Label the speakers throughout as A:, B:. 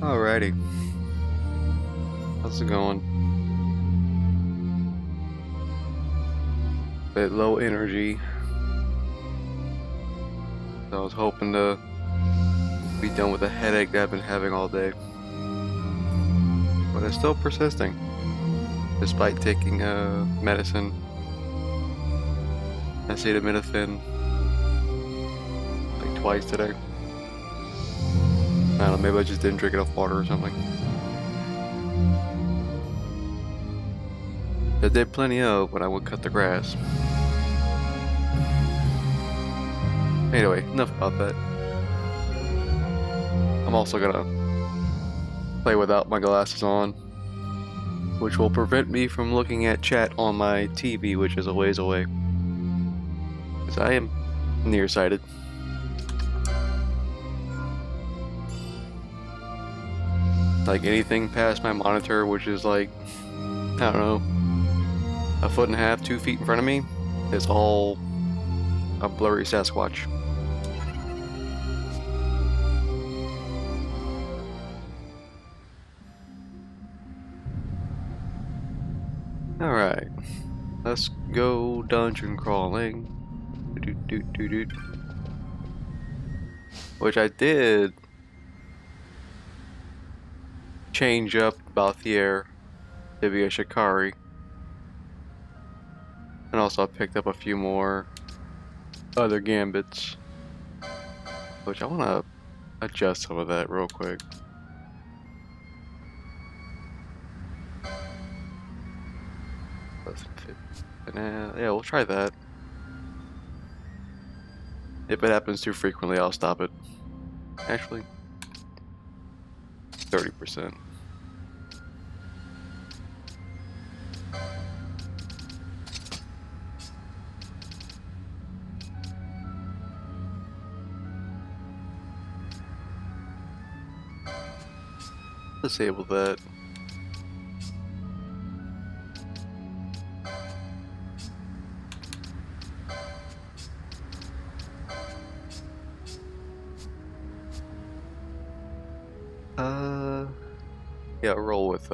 A: Alrighty. How's it going? Bit low energy. So I was hoping to be done with the headache that I've been having all day. But it's still persisting. Despite taking medicine. Acetaminophen. Like twice today. I don't know, maybe I just didn't drink enough water or something. I did plenty of when I would cut the grass. Anyway, enough about that. I'm also gonna play without my glasses on, which will prevent me from looking at chat on my TV, which is a ways away. Because I am nearsighted. Like anything past my monitor, which is like, I don't know, 1.5 feet, 2 feet in front of me, is all a blurry Sasquatch. Alright, let's go dungeon crawling. Which I did change up Balthier to be a Shikari. And also I picked up a few more other gambits. Which I want to adjust some of that real quick. Doesn't fit. Yeah, we'll try that. If it happens too frequently, I'll stop it. Actually, 30%. Disable that. Yeah, roll with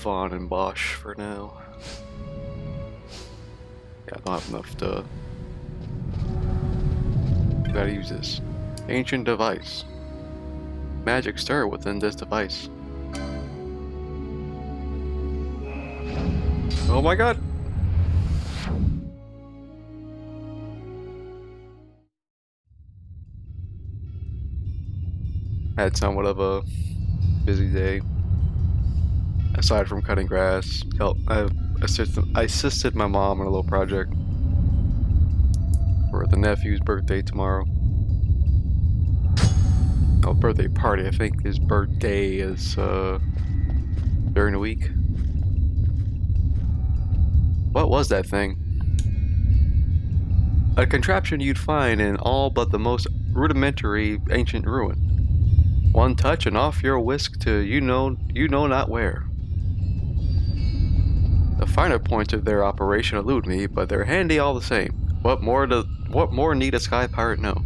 A: Vaughn and Bosch for now. Yeah, I don't have enough to. Gotta use this ancient device. Magic stir within this device. Oh my god! Had somewhat of a busy day. Aside from cutting grass, I assisted my mom on a little project for the nephew's birthday tomorrow. Oh, birthday party. I think his birthday is during the week. What was that thing? A contraption you'd find in all but the most rudimentary ancient ruin. One touch and off you're whisked to you know not where. The finer points of their operation elude me, but they're handy all the same. What more need a sky pirate know?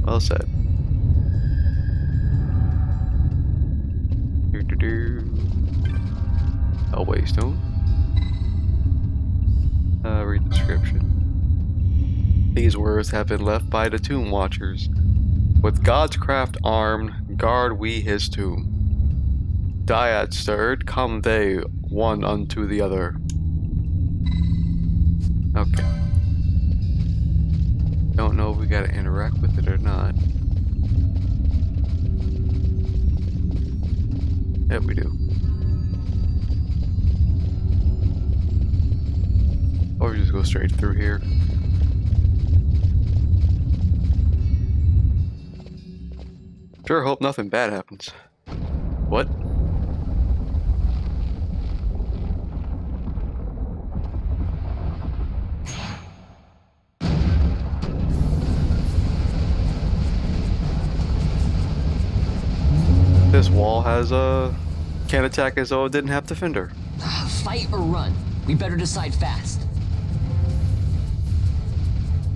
A: Well said. A waystone. Read the description. These words have been left by the tomb watchers. With God's craft armed, guard we his tomb. Dyad stirred, come they, one unto the other. Okay. Don't know if we gotta interact with it or not. Yep, we do. Or we just go straight through here. Sure hope nothing bad happens. What? This wall has can't attack as though it didn't have defender.
B: Fight or run? We better decide fast.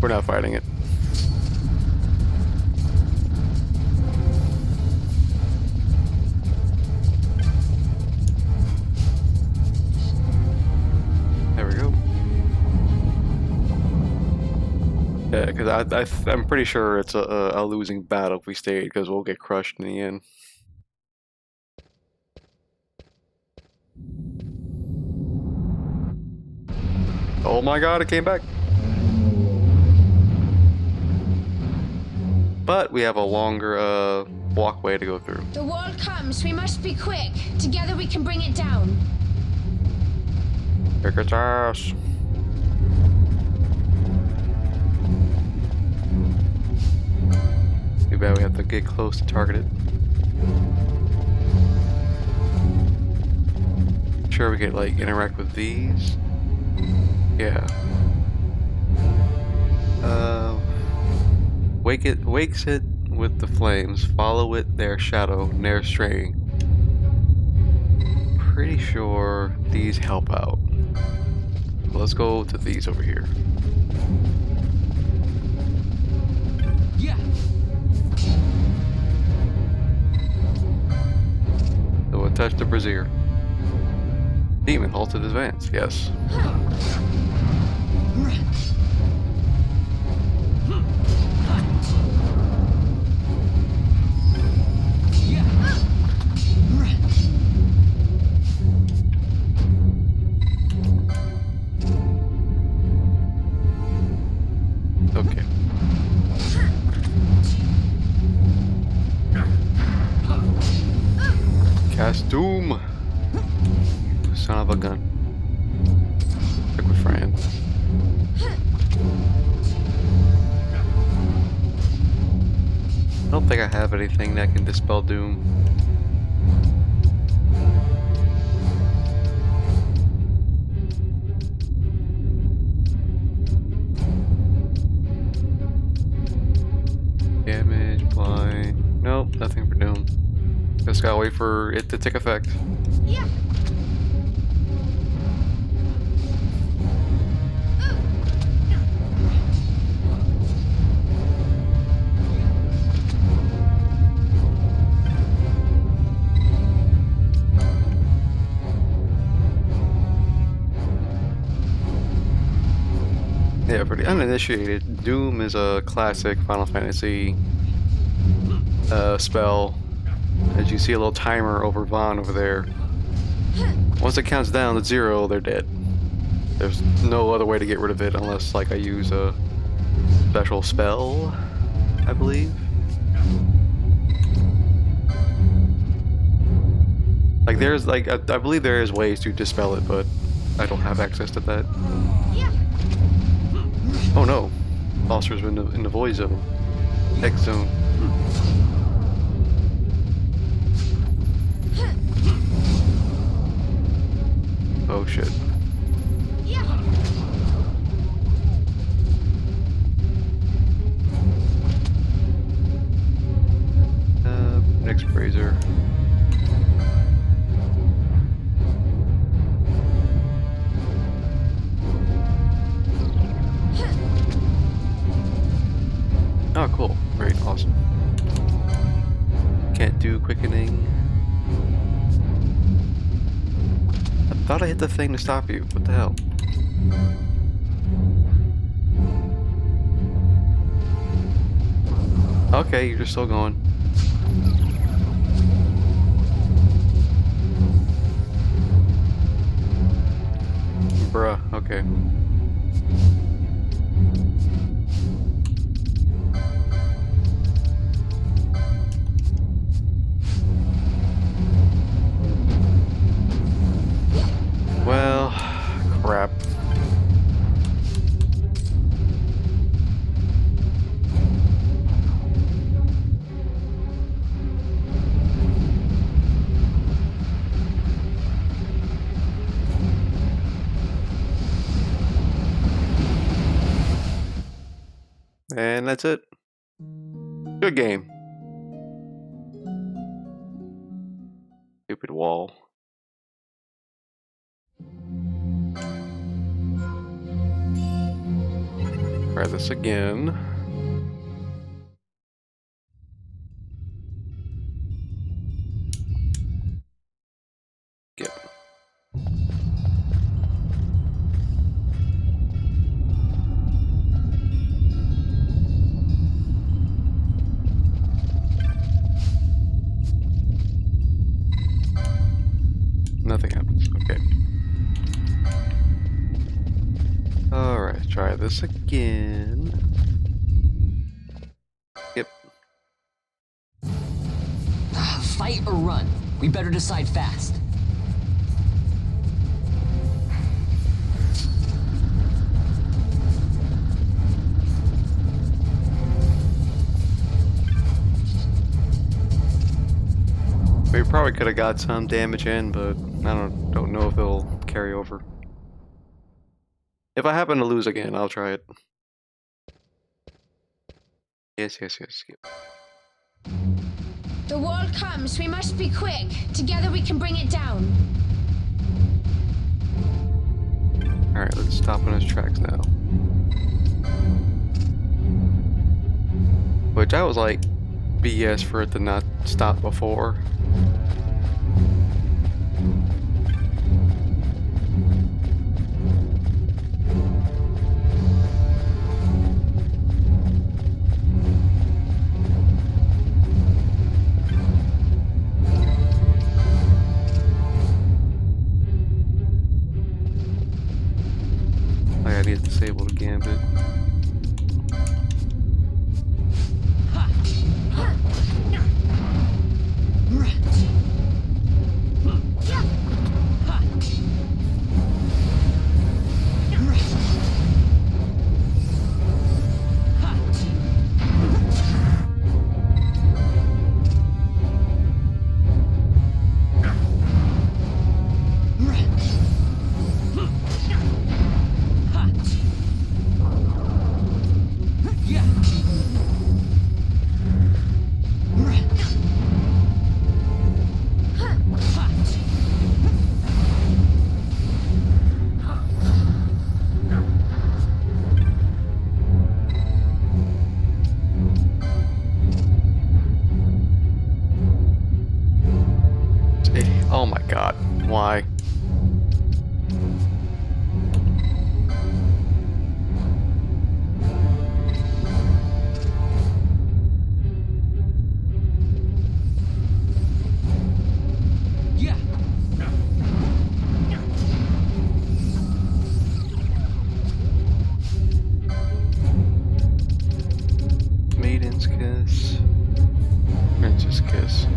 A: We're not fighting it. Because I'm pretty sure it's a losing battle if we stay, because we'll get crushed in the end. Oh my god, it came back. But we have a longer walkway to go through.
C: The wall comes. We must be quick. Together we can bring it down.
A: Kick its ass. Too bad we have to get close to target it. Sure we could like interact with these. Yeah. Wakes it with the flames. Follow it, their shadow, ne'er straying. Pretty sure these help out. Let's go to these over here.
B: Yeah.
A: So we'll touch the brazier. Demon halted advance. Yes. Okay. Cast Doom. Son of a gun. Stick with Fran. I don't think I have anything that can dispel Doom. Damage, blind. Nope, nothing for Doom. Just gotta wait for it to take effect.
C: Yeah.
A: Yeah, for the uninitiated, Doom is a classic Final Fantasy spell. As you see a little timer over Vaughn over there. Once it counts down to 0, they're dead. There's no other way to get rid of it unless like I use a special spell, I believe. Like there's like I believe there is ways to dispel it, but I don't have access to that. Oh no, Foster's in the void zone, X zone. Oh shit. Next brazier. Oh, cool. Great, awesome. Can't do quickening. I thought I hit the thing to stop you. What the hell? Okay, you're just still going. Bruh, okay. Well, crap. And that's it. Good game. Stupid wall. Try this again. Get. this again. Yep.
B: Fight or run? We better decide fast.
A: We probably could have got some damage in, but I don't know if it'll carry over. If I happen to lose again, I'll try it. Yes.
C: The wall comes. We must be quick. Together we can bring it down.
A: Alright, let's stop on his tracks now. Which I was like BS for it to not stop before. I need to disable the gambit. Oh my god, why?
B: Yeah.
A: Maiden's kiss. Prince's kiss.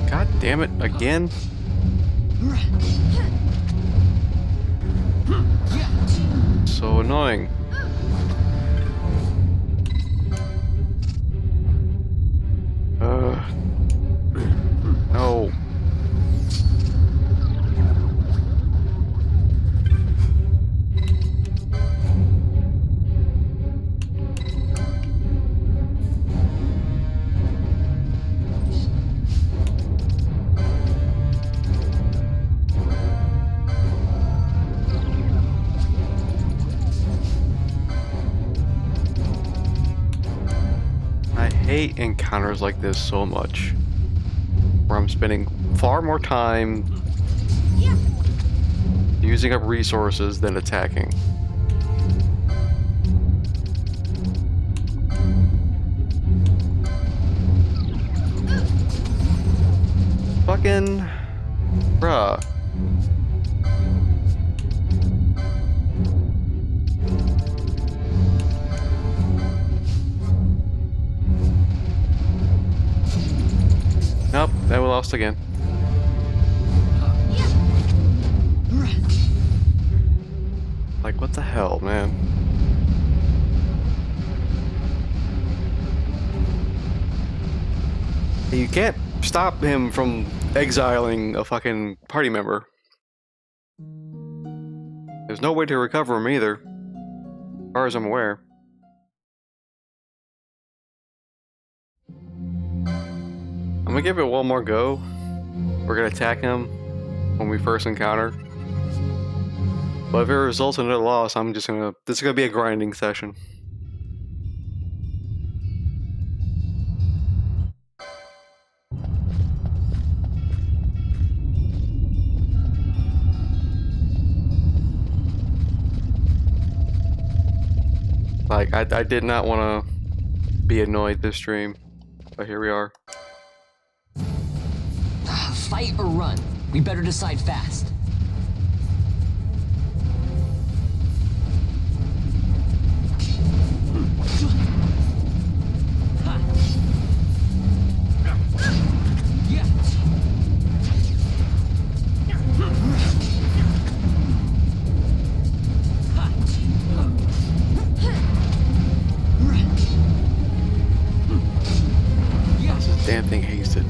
A: God damn it, again? So annoying. No. I hate encounters like this so much, where I'm spending far more time using up resources than attacking. Fucking bruh. Nope, then we lost again. Like, what the hell, man? You can't stop him from exiling a fucking party member. There's no way to recover him either, as far as I'm aware. I'm gonna give it one more go. We're gonna attack him when we first encounter. But if it results in a loss, I'm just gonna... This is gonna be a grinding session. Like, I did not want to be annoyed this stream, but here we are.
B: Fight or run? We better decide fast.
A: Damn thing hasted.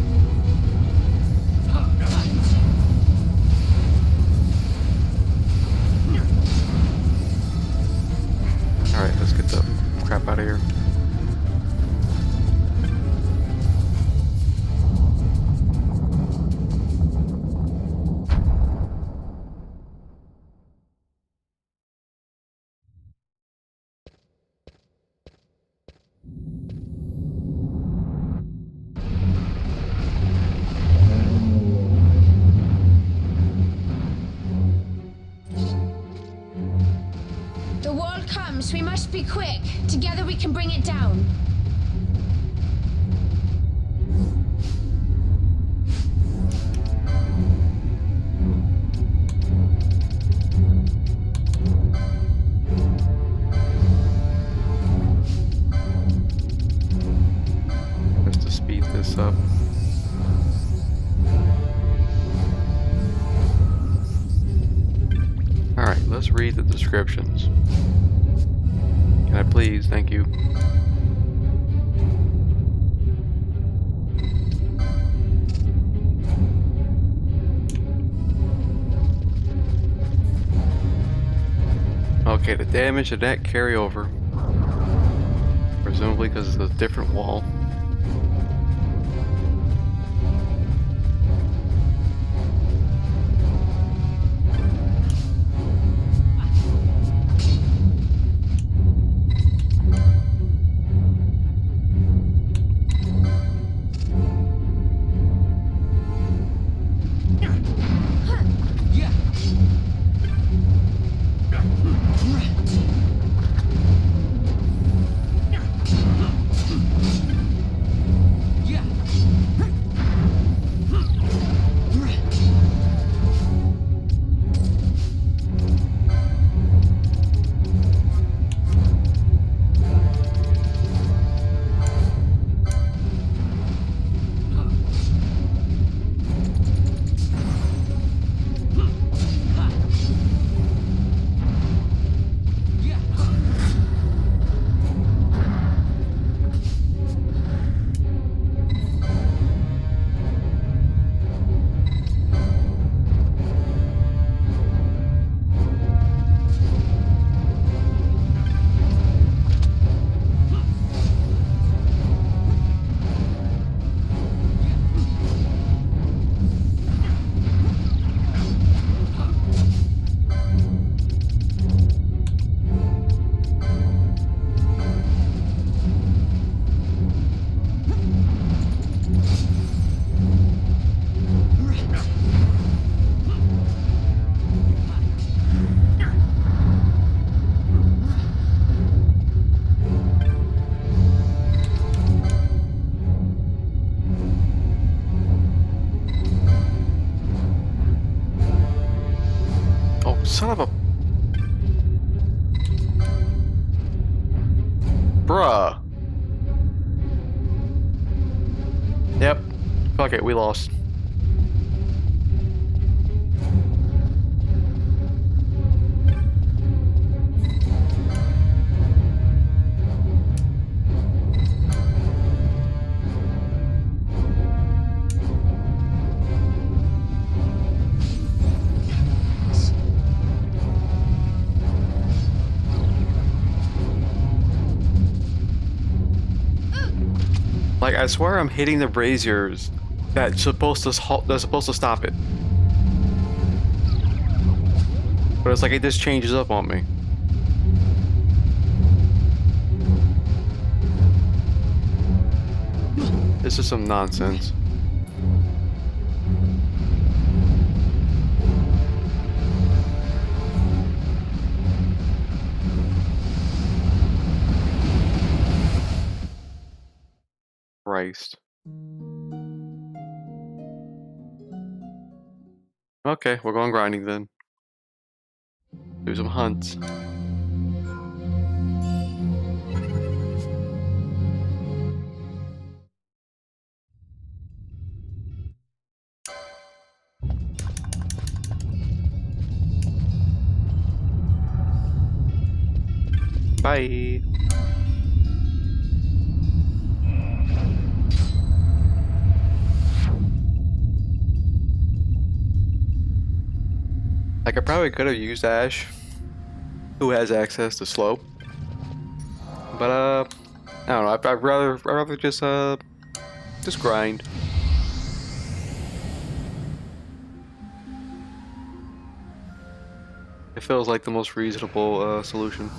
A: Alright, let's get the crap out of here.
C: The wall comes. We must be quick. Together we can bring it down.
A: Just to speed this up. Alright, let's read the descriptions. Can I please? Thank you. Okay, the damage did not carry over. Presumably because it's a different wall. Son of a... Bruh. Yep. Fuck it, we lost. Like, I swear I'm hitting the braziers That's supposed to that's supposed to stop it. But it's like it just changes up on me. This is some nonsense. Christ. Okay, we're going grinding then. Do some hunts. Bye. Like I probably could have used Ash, who has access to slow. But I don't know. I'd rather just grind. It feels like the most reasonable solution.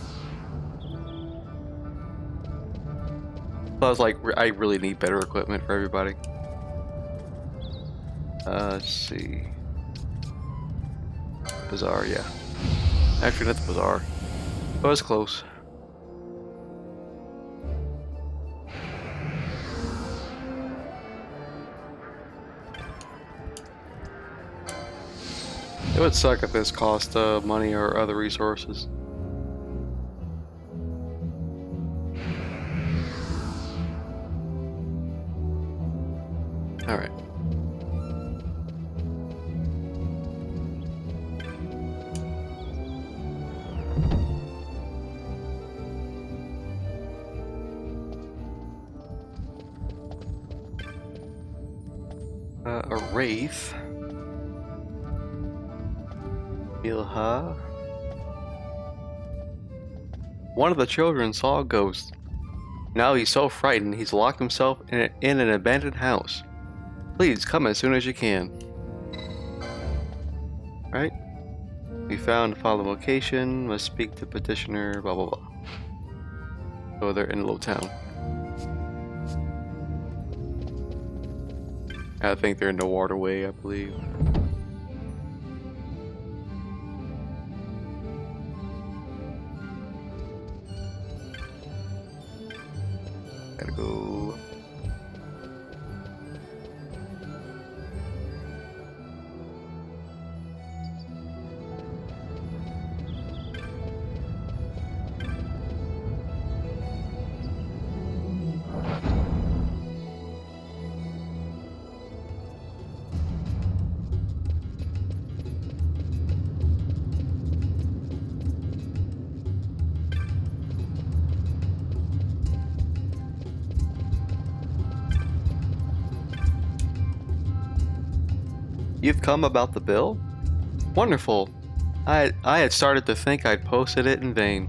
A: Plus, like, I really need better equipment for everybody. Let's see. Bazaar, yeah. Actually, not the bazaar. But it's close. It would suck if this cost money or other resources. Alright. A wraith. Ilha. One of the children saw a ghost. Now he's so frightened he's locked himself in an abandoned house. Please come as soon as you can. Right? We found the following location. Must speak to petitioner. Blah blah blah. So they're in a little town. I think they're in the waterway, I believe. Gotta go. You've come about the bill? Wonderful. I had started to think I'd posted it in vain.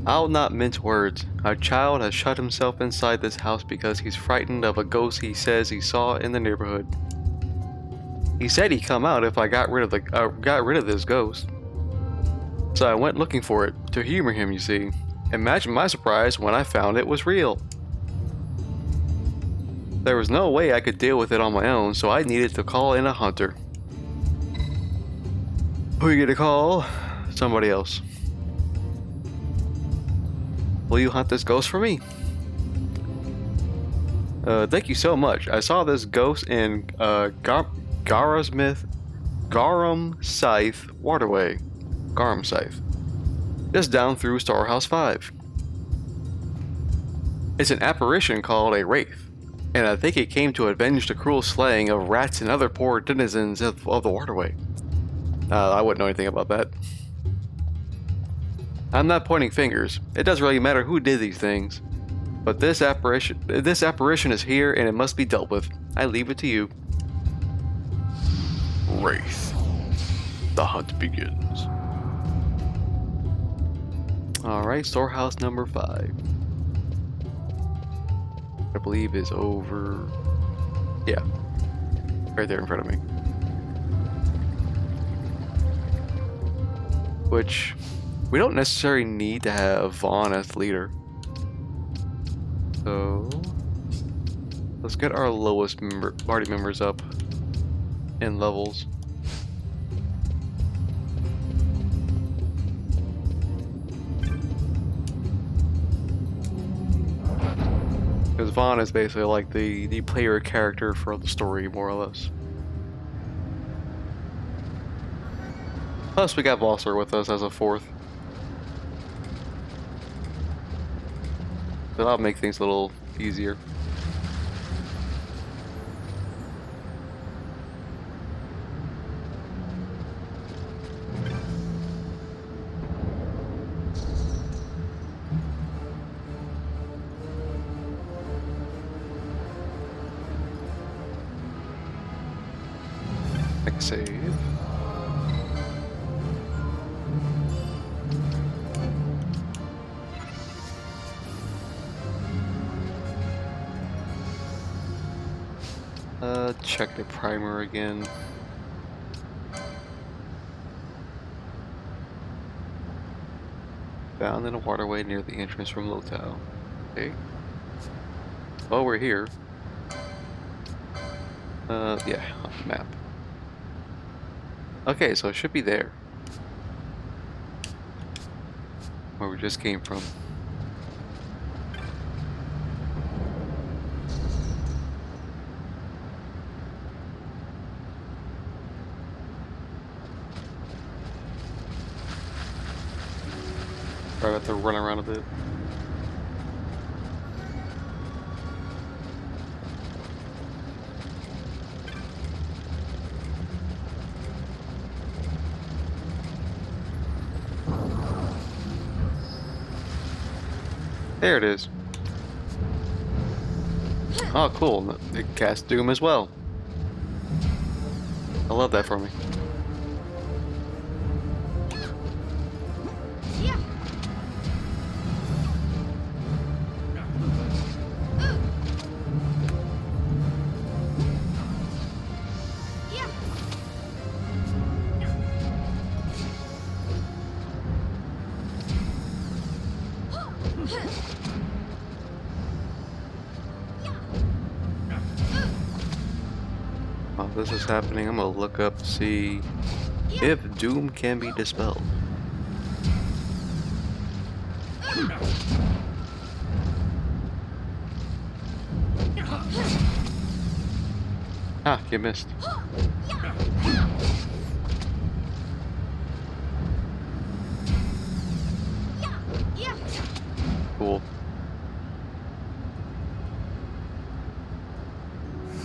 A: I'll not mince words. Our child has shut himself inside this house because he's frightened of a ghost he says he saw in the neighborhood. He said he'd come out if I got rid of this ghost. So I went looking for it, to humor him, you see. Imagine my surprise when I found it was real. There was no way I could deal with it on my own, so I needed to call in a hunter. Who are you gonna call? Somebody else. Will you hunt this ghost for me? Thank you so much. I saw this ghost in Garum Scythe Waterway. Garum Scythe. Just down through Storehouse 5. It's an apparition called a wraith, and I think it came to avenge the cruel slaying of rats and other poor denizens of the waterway. I wouldn't know anything about that. I'm not pointing fingers. It doesn't really matter who did these things. But this apparition is here and it must be dealt with. I leave it to you. Wraith. The hunt begins. Alright, storehouse number 5. I believe is over Yeah. Right there in front of me. Which, we don't necessarily need to have Vaughn as leader. So, let's get our lowest party members up in levels. Because Vaughn is basically like the player character for the story, more or less. Plus, we got Vosser with us as a fourth. So that'll make things a little easier. XII. Check the primer again. Found in a waterway near the entrance from Lotao. Okay. Well, we're here. Yeah, map. Okay, so it should be there. Where we just came from. Probably have to run around a bit. There it is. Oh, cool. It casts Doom as well. I love that for me. While this is happening, I'm gonna look up to see if Doom can be dispelled. Ah, you missed. Cool.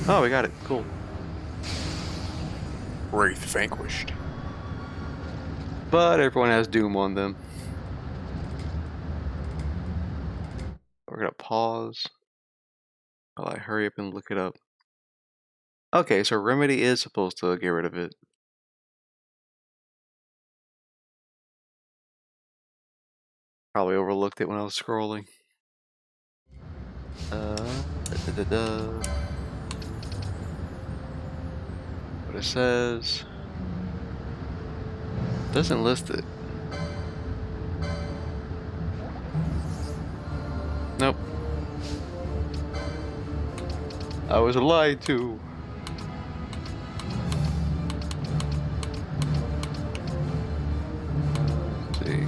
A: Oh, we got it. Cool. Wraith vanquished. But everyone has Doom on them. We're gonna pause while I hurry up and look it up. Okay, so Remedy is supposed to get rid of it. Probably overlooked it when I was scrolling. What it says doesn't list it. Nope. I was lied to. Let's see.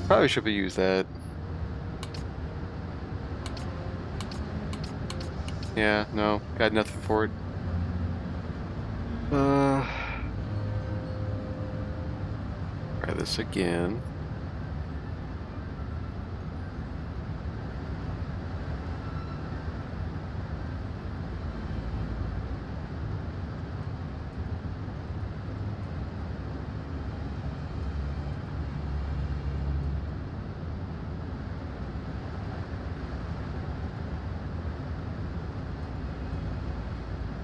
A: Probably should have used that. Yeah, no, got nothing for it. Try this again.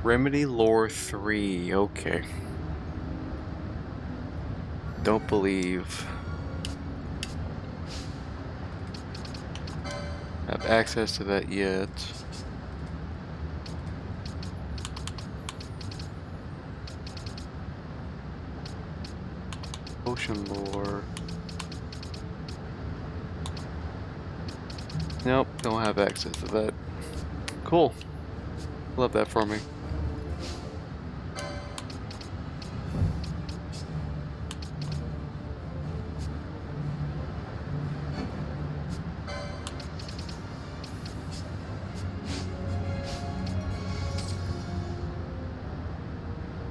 A: Remedy Lore 3, okay. Don't believe. have access to that yet. Ocean lore. Nope, don't have access to that. Cool. Love that for me.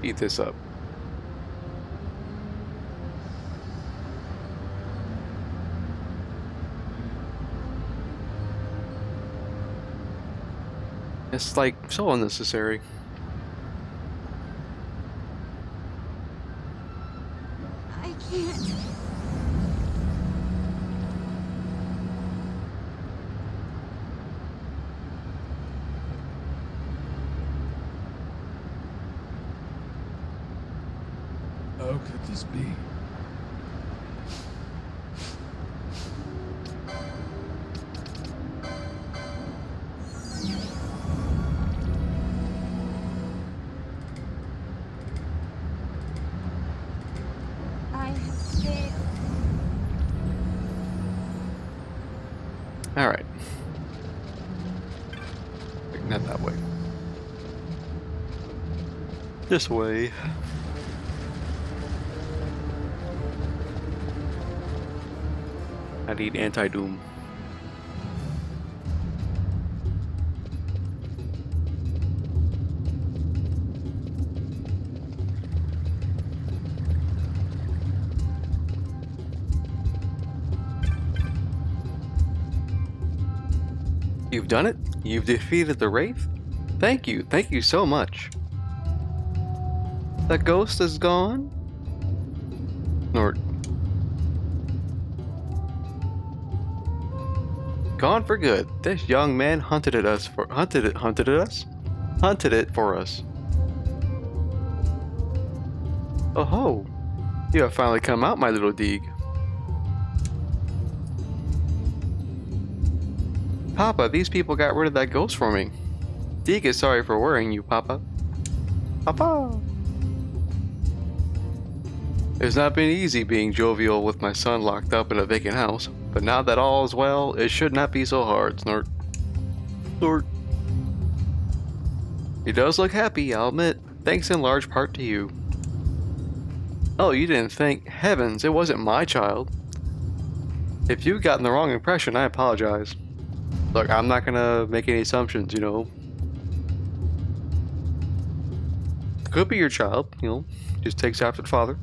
A: Eat this up. It's like so unnecessary.
D: I can't.
E: How could this be?
D: I have failed.
A: Alright. Not that way. This way. I need anti-doom. You've done it? You've defeated the Wraith? Thank you so much. The ghost is gone? Or gone for good. This young man hunted it for us. Oh ho! You have finally come out, my little Deeg. Papa, these people got rid of that ghost for me. Deeg is sorry for worrying you, Papa. Papa! It's not been easy being jovial with my son locked up in a vacant house, but now that all is well, it should not be so hard, Snort. Snort. He does look happy, I'll admit, thanks in large part to you. Oh, you didn't think? Heavens, it wasn't my child. If you've gotten the wrong impression, I apologize. Look, I'm not gonna make any assumptions, you know. Could be your child, you know, just takes after the father.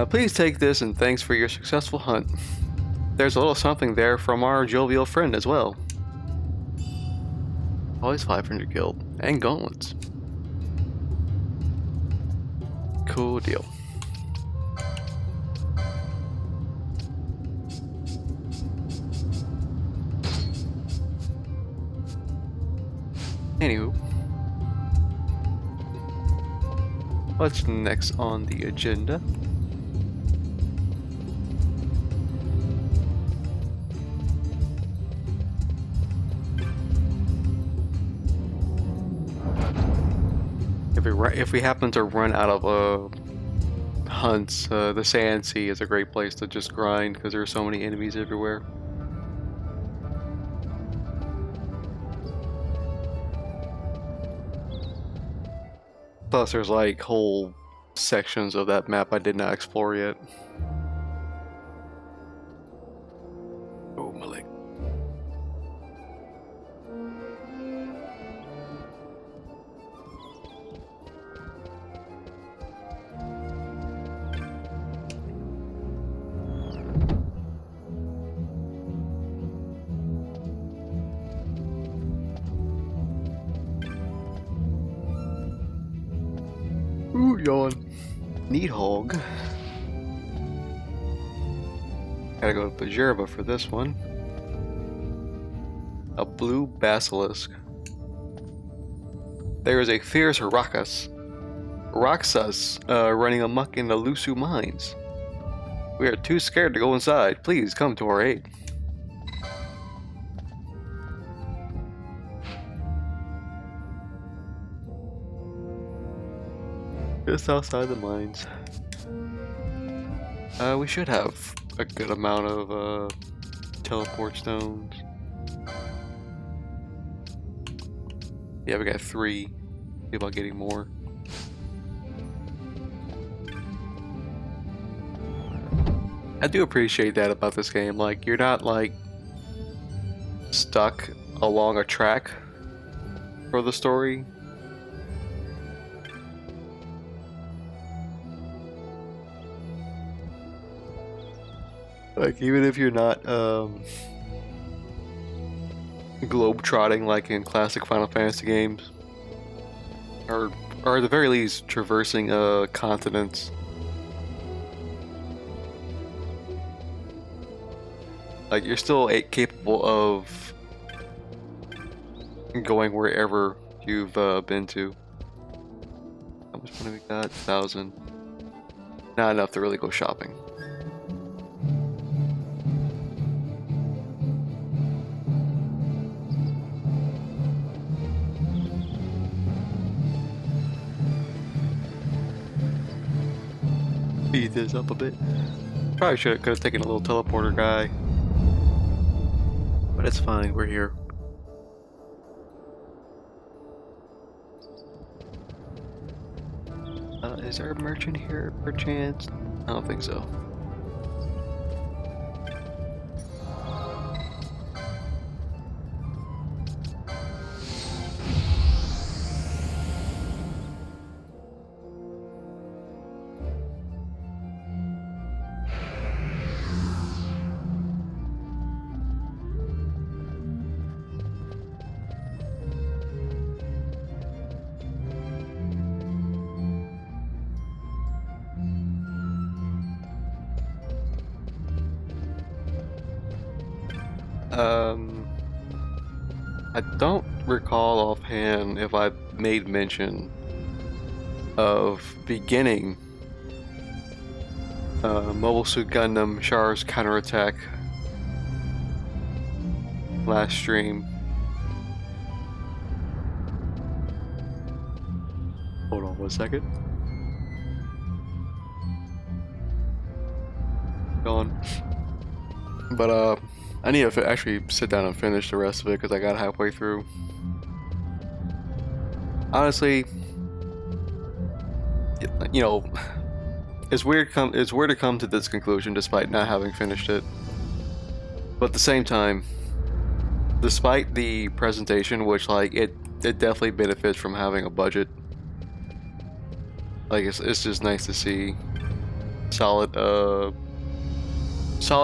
A: Please take this and thanks for your successful hunt. There's a little something there from our jovial friend as well. Always 500 killed. And gauntlets. Cool deal. Anywho. What's next on the agenda? If we happen to run out of hunts, the Sand Sea is a great place to just grind because there are so many enemies everywhere. Plus, there's like whole sections of that map I did not explore yet. Oh, my leg. Ooh, yawn. Neat hog. Gotta go to Pajerba for this one. A blue basilisk. There is a fierce Raxus running amok in the Lusu mines. We are too scared to go inside. Please come to our aid. Just outside the mines. We should have a good amount of teleport stones. Yeah, we got 3. See about getting more. I do appreciate that about this game. Like, you're not like stuck along a track for the story. Like, even if you're not globe-trotting like in classic Final Fantasy games, or at the very least traversing continents. Like, you're still capable of going wherever you've been to. How much money we got? 1,000. Not enough to really go shopping. Speed this up a bit. Probably could have taken a little teleporter guy. But it's fine, we're here. Is there a merchant here, perchance? I don't think so. I don't recall offhand if I made mention of beginning Mobile Suit Gundam Char's counterattack last stream. Hold on 1 second. Gone. But I need to actually sit down and finish the rest of it because I got halfway through. Honestly, you know, it's weird to come to this conclusion despite not having finished it. But at the same time, despite the presentation, which like it definitely benefits from having a budget. Like it's just nice to see solid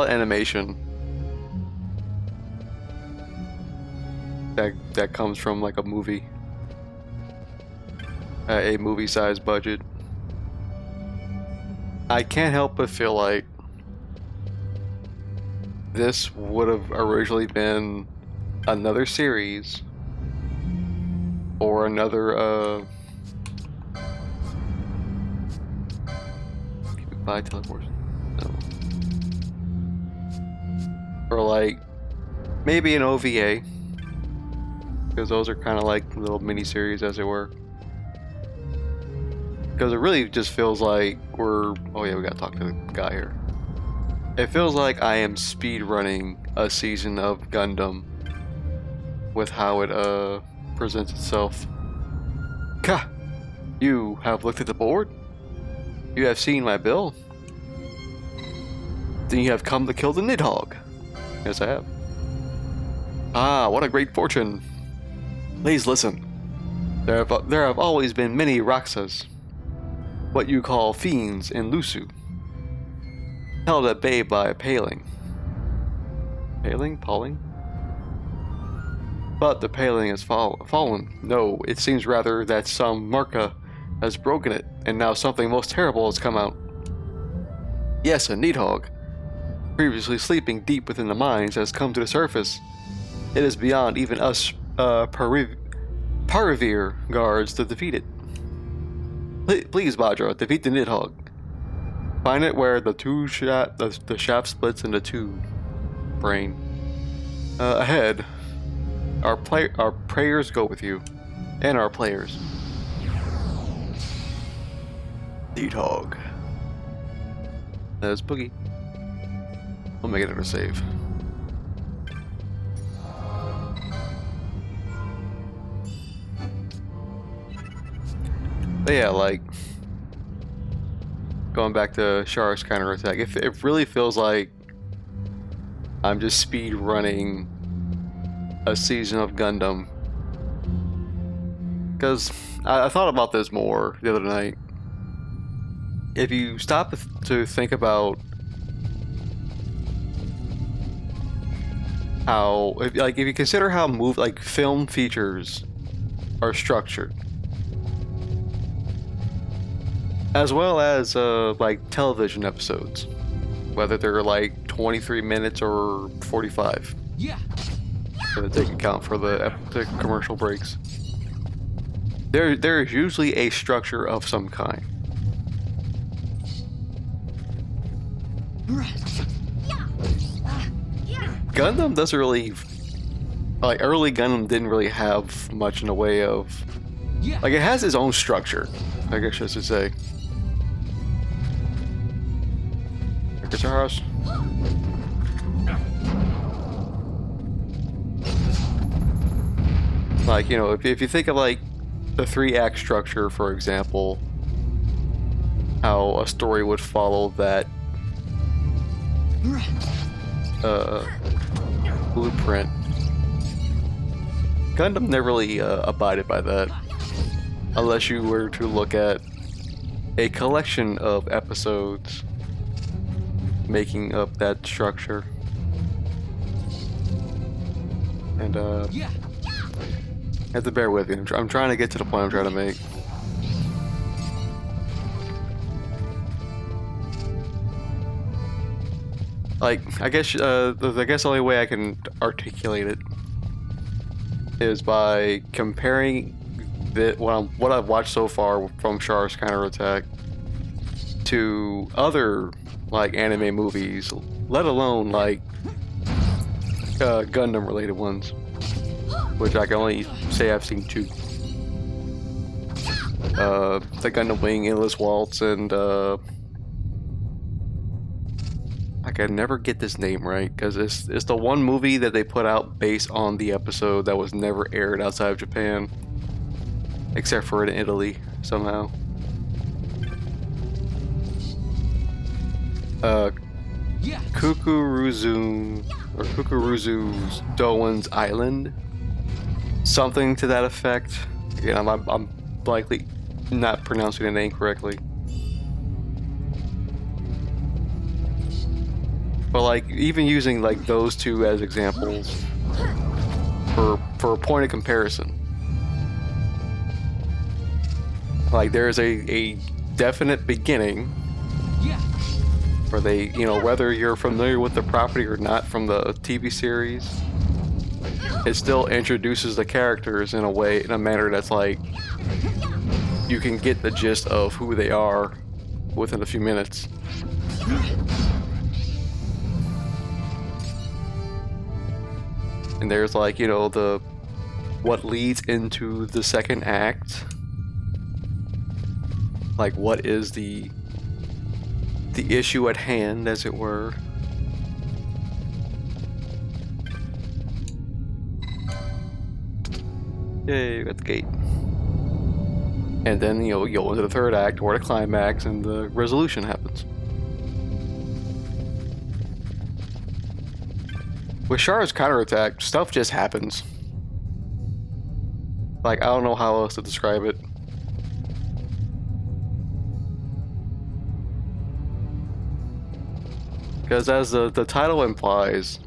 A: animation that comes from like a movie, a movie-sized budget. I can't help but feel like this would have originally been another series or another buy teleports. No. Or like maybe an OVA, because those are kind of like little mini-series as it were. Because it really just feels like we're... Oh yeah, we gotta talk to the guy here. It feels like I am speed running a season of Gundam with how it presents itself. Ka! You have looked at the board? You have seen my bill? Then you have come to kill the Nidhogg. Yes, I have. Ah, what a great fortune. Please listen. There have always been many Raksas, what you call fiends in Lusu, held at bay by Paling. Paling? But the Paling has fallen. No, it seems rather that some Marka has broken it, and now something most terrible has come out. Yes, a Nidhogg, previously sleeping deep within the mines, has come to the surface. It is beyond even us Paravir guards to defeat it. Please, Vajra, defeat the Nidhogg. Find it where the shaft splits into two. Brain. Ahead. Our prayers go with you. And our players. Dog. There's Boogie. We'll make it a save. But yeah, like going back to Char's counterattack, it really feels like I'm just speed running a season of Gundam. Because I thought about this more the other night. If you stop to think about how, if you consider how film features are structured, as well as like television episodes, whether they're like 23 minutes or 45.
B: Yeah.
A: To take account for the commercial breaks. There is usually a structure of some kind. Gundam doesn't really, like, early Gundam didn't really have much in the way of, like, it has its own structure, I guess I should say. It's our house. Like, you know, if you think of like the 3-act structure, for example, how a story would follow that blueprint. Gundam never really abided by that, unless you were to look at a collection of episodes making up that structure. And you have to bear with me. I'm trying to get to the point I'm trying to make. Like, I guess the only way I can articulate it is by comparing what I've watched so far from Char's counterattack to other like anime movies, let alone like Gundam related ones, which I can only say I've seen 2. The Gundam Wing, Endless Waltz, and I can never get this name right because it's the one movie that they put out based on the episode that was never aired outside of Japan, except for in Italy somehow. Kukuruzu's Doan's Island, something to that effect. Again, I'm likely not pronouncing the name correctly. But like, even using like those two as examples for a point of comparison, like there's a definite beginning where they, you know, whether you're familiar with the property or not from the TV series, it still introduces the characters in a manner that's like you can get the gist of who they are within a few minutes. And there's like, you know, what leads into the second act. Like, what is the issue at hand, as it were. Yay, we got the gate. And then, you know, you go into the third act or the climax and the resolution happens. With Char's counterattack, stuff just happens. Like, I don't know how else to describe it. Because as the title implies,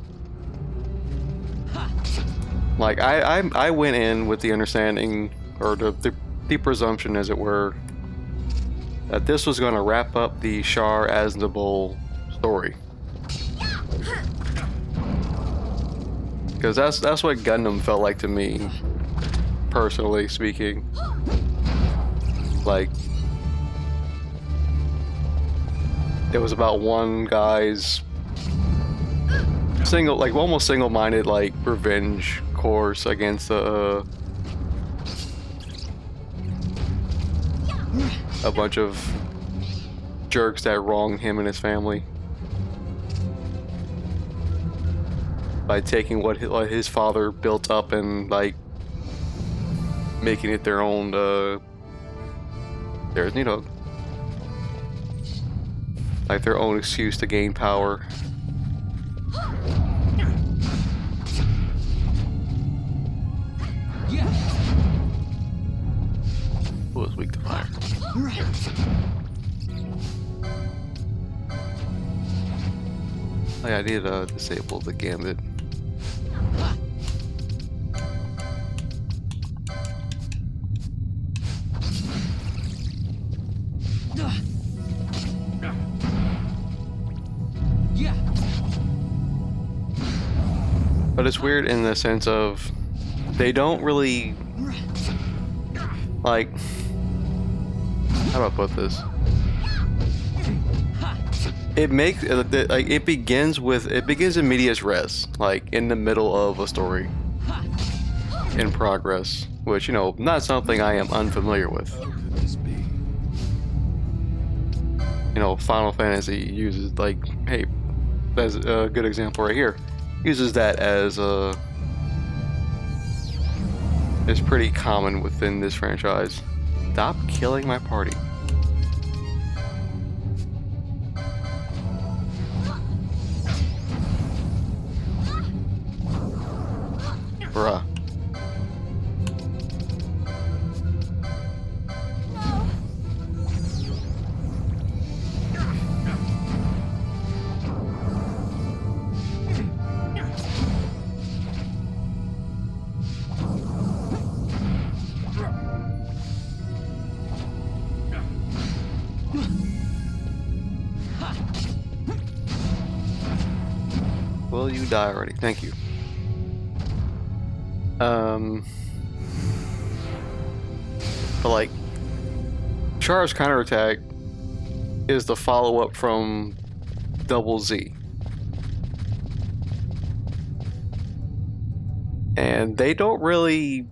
A: like, I went in with the understanding, or the presumption, as it were, that this was going to wrap up the Char Aznavour story. Because that's what Gundam felt like to me, personally speaking. it was about one guy's almost single-minded like revenge course against a bunch of jerks that wronged him and his family by taking what his father built up and like making it their own. There's Nidog. Like their own excuse to gain power. Who was weak to fire? Oh, yeah, I need to disable the gambit. But it's weird in the sense of they don't really like, how do I put this? It makes like it begins in medias res, like in the middle of a story in progress, which, you know, not something I am unfamiliar with.
E: How could this be?
A: You know, Final Fantasy uses, like, hey, that's a good example right here. Uses that as it's pretty common within this franchise. Stop killing my party. Bruh. Will you die already? Thank you. But like, Char's counterattack is the follow-up from Double Z. And they don't really,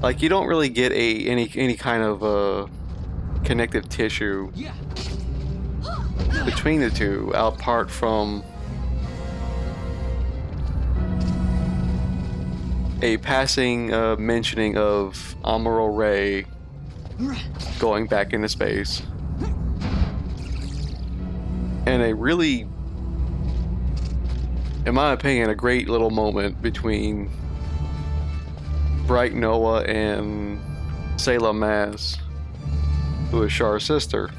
A: like, you don't really get any kind of connective tissue between the two, apart from a passing mentioning of Amuro Ray going back into space, and a really, in my opinion, a great little moment between Bright Noah and Selah Maz, who is Char's sister,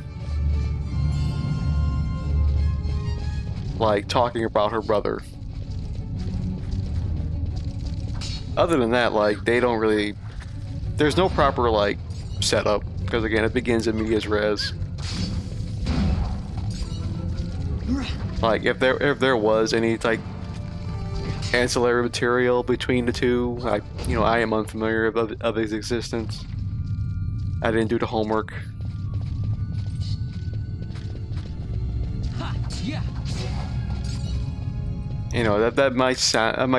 A: like talking about her brother. Other than that, like, they don't really, there's no proper like setup, because again, it begins in medias res. Like, if there was any like ancillary material between the two, I am unfamiliar of its existence. I didn't do the homework. You know, that might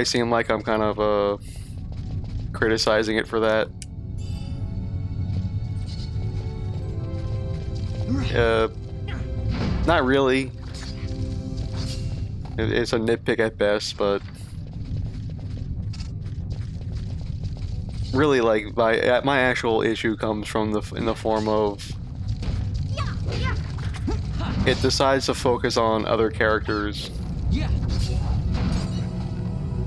A: seem like I'm kind of criticizing it for that. Not really. It's a nitpick at best, but really, like, my actual issue comes from in the form of it decides to focus on other characters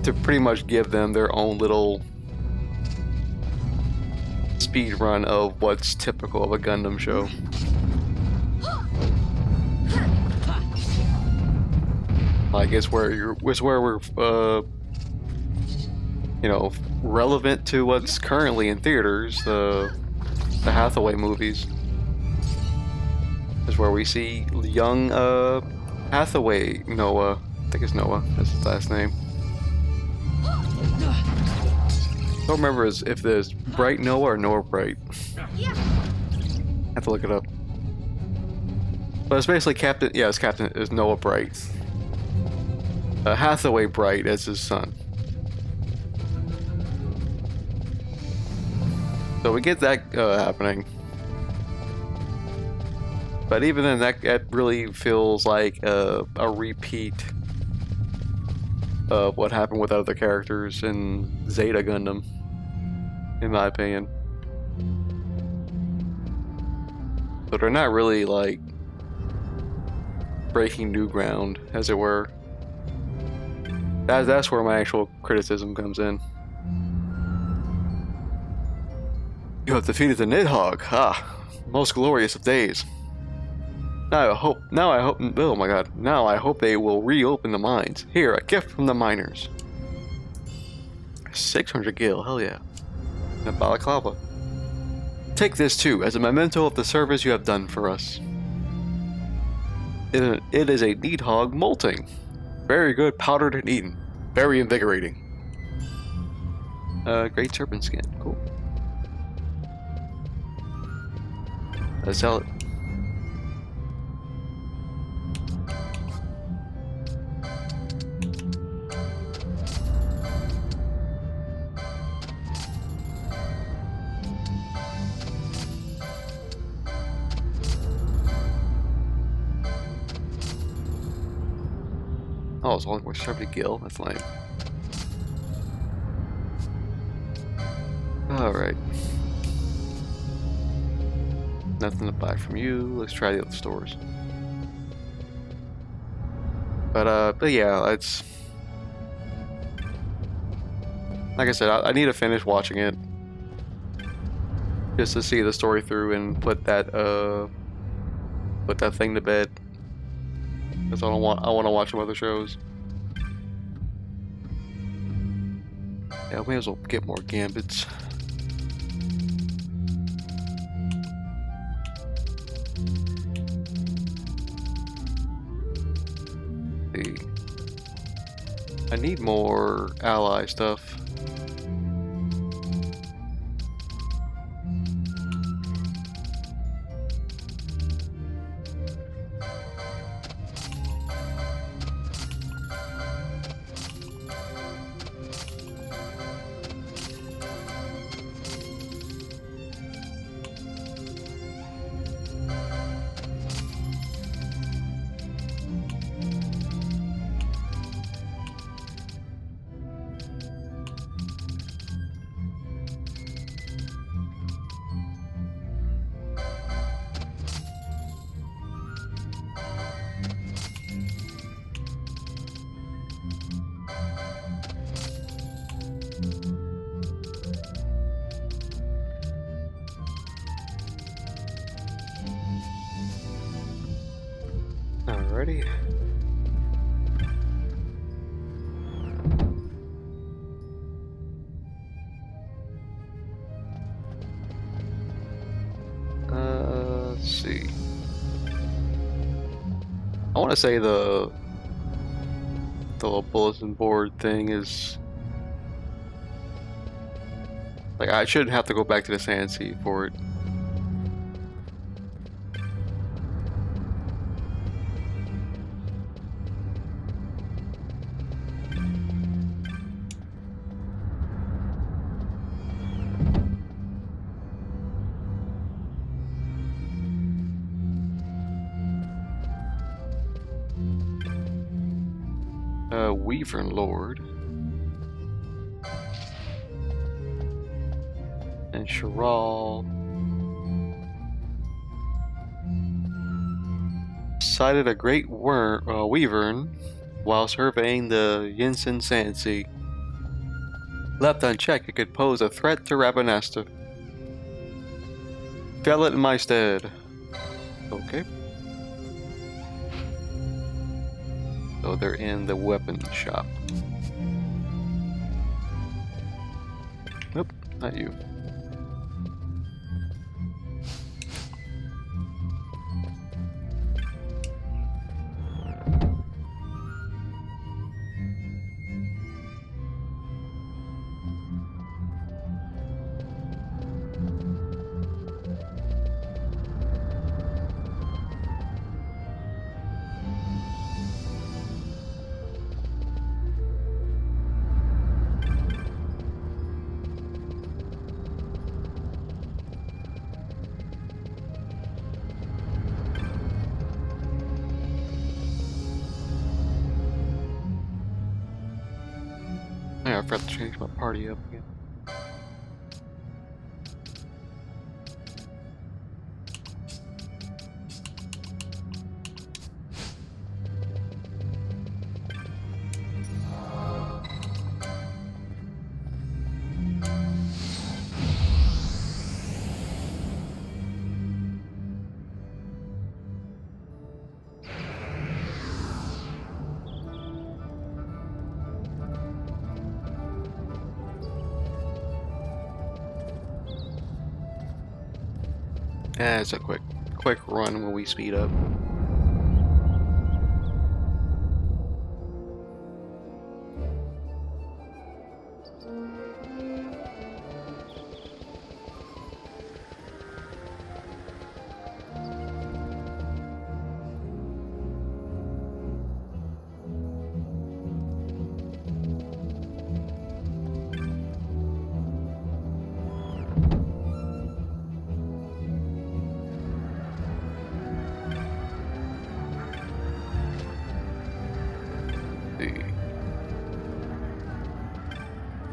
A: to pretty much give them their own little speed run of what's typical of a Gundam show. Like, it's where we're you know, relevant to what's currently in theaters, the Hathaway movies. Is where we see young Hathaway Noah. I think it's Noah. That's his last name. I don't remember if there's Bright Noah or Noah Bright. have to look it up. But it's basically Captain. Yeah, his captain is Noah Bright. Hathaway Bright as his son. So we get that happening. But even then, that really feels like a repeat of what happened with other characters in Zeta Gundam, in my opinion. So they're not really like breaking new ground, as it were. That's where my actual criticism comes in. You have defeated the Nidhogg. Ah, most glorious of days. Now I hope, oh my god, now I hope they will reopen the mines. Here, a gift from the miners. 600 gil, hell yeah. And a balaclava. Take this too, as a memento of the service you have done for us. It is a Nidhogg molting. Very good, powdered and eaten. Very invigorating. Great serpent skin, cool. Let's sell it. Oh, it's only worth 70 gil. That's lame. Alright. Nothing to buy from you. Let's try the other stores. But yeah, it's... Like I said, I need to finish watching it. Just to see the story through and put that thing to bed. Because I want to watch some other shows. Yeah, we may as well get more gambits. See. I need more ally stuff. Alrighty. Let's see. I want to say the little bulletin board thing is like I shouldn't have to go back to the Sand Sea for it. Weaver Lord and Chiral sighted a great wyvern while surveying the Yinsen Sand Sea. Left unchecked, it could pose a threat to Rabanasta. Fell it in my stead. Okay. So they're in the weapon shop. Nope, not you. Yeah, I forgot to change my party up again. Yeah, it's a quick run when we speed up.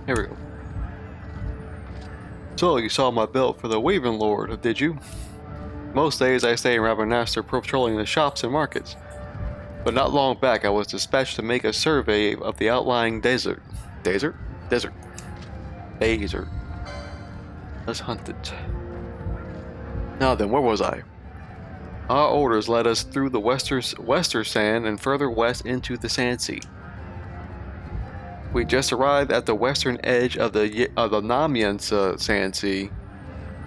A: Here we go. So, you saw my belt for the Weaving Lord, did you? Most days I stay in Rabanastre patrolling the shops and markets. But not long back I was dispatched to make a survey of the outlying desert. Desert? Desert. Desert. Let's hunt it. Now then, where was I? Our orders led us through the Western Sand and further west into the Sand Sea. We just arrived at the western edge of the Namian Sand Sea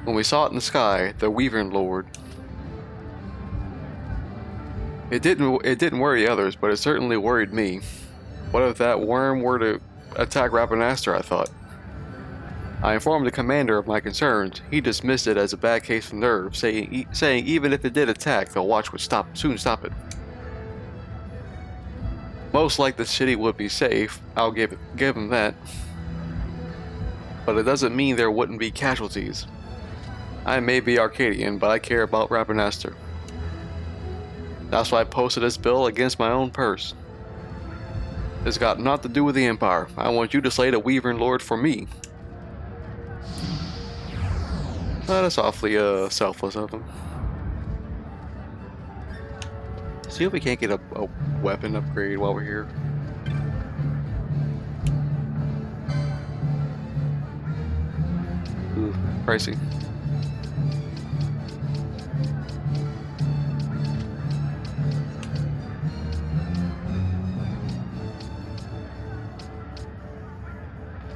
A: when we saw it in the sky, the Weaving Lord. It didn't worry others, but it certainly worried me. What if that worm were to attack Rabanastre, I thought. I informed the commander of my concerns. He dismissed it as a bad case of nerves, saying even if it did attack, the watch would soon stop it. Most like the city would be safe, I'll give him that. But it doesn't mean there wouldn't be casualties. I may be Arcadian, but I care about Rabanastre. That's why I posted this bill against my own purse. It's got naught to do with the Empire. I want you to slay the Weaving Lord for me. That's awfully selfless of him. See if we can't get a weapon upgrade while we're here. Ooh, pricey.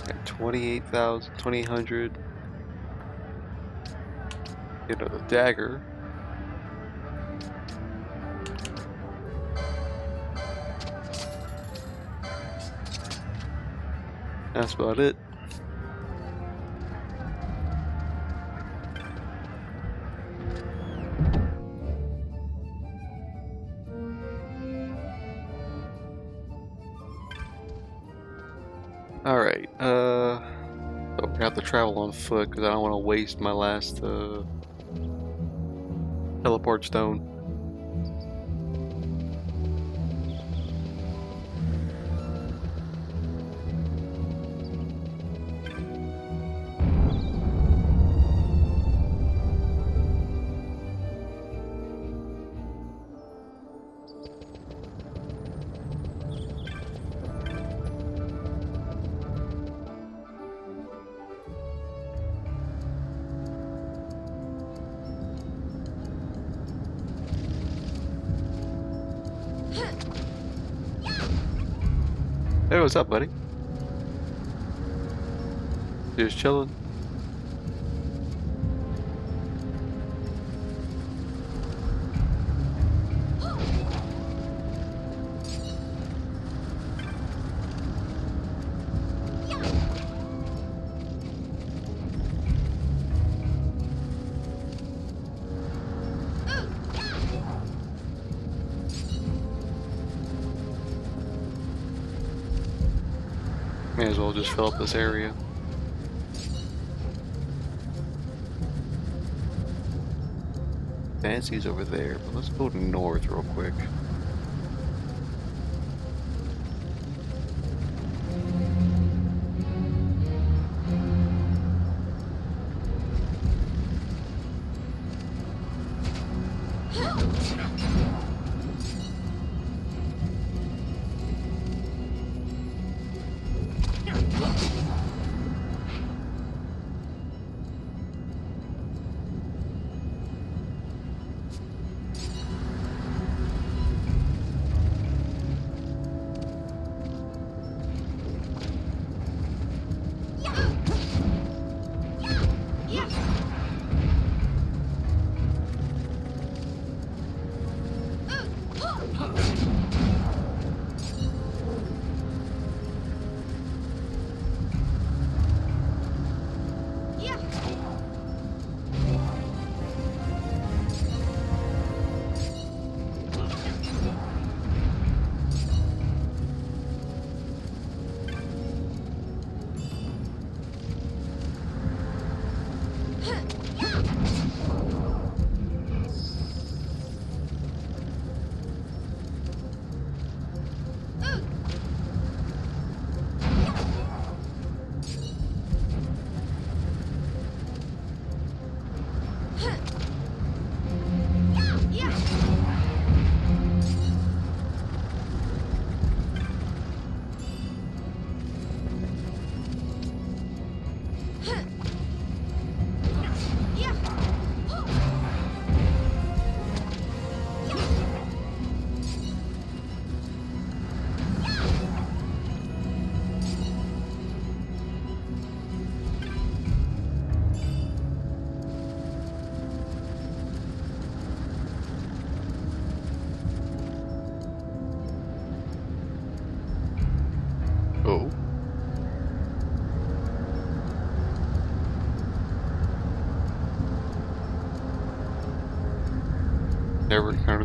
A: Got 28,000, 2,800. Get another dagger. That's about it. Alright, so we have to travel on foot because I don't want to waste my last teleport stone. Hey, what's up, buddy? Just chilling. May as well just fill up this area. Fancy's over there, but let's go north real quick.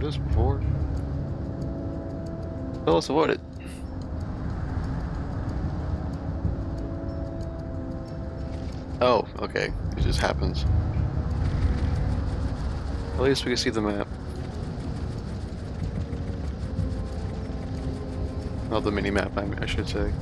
A: this before. So let's avoid it. Oh, okay. It just happens. At least we can see the map. Well, the mini map, I should say.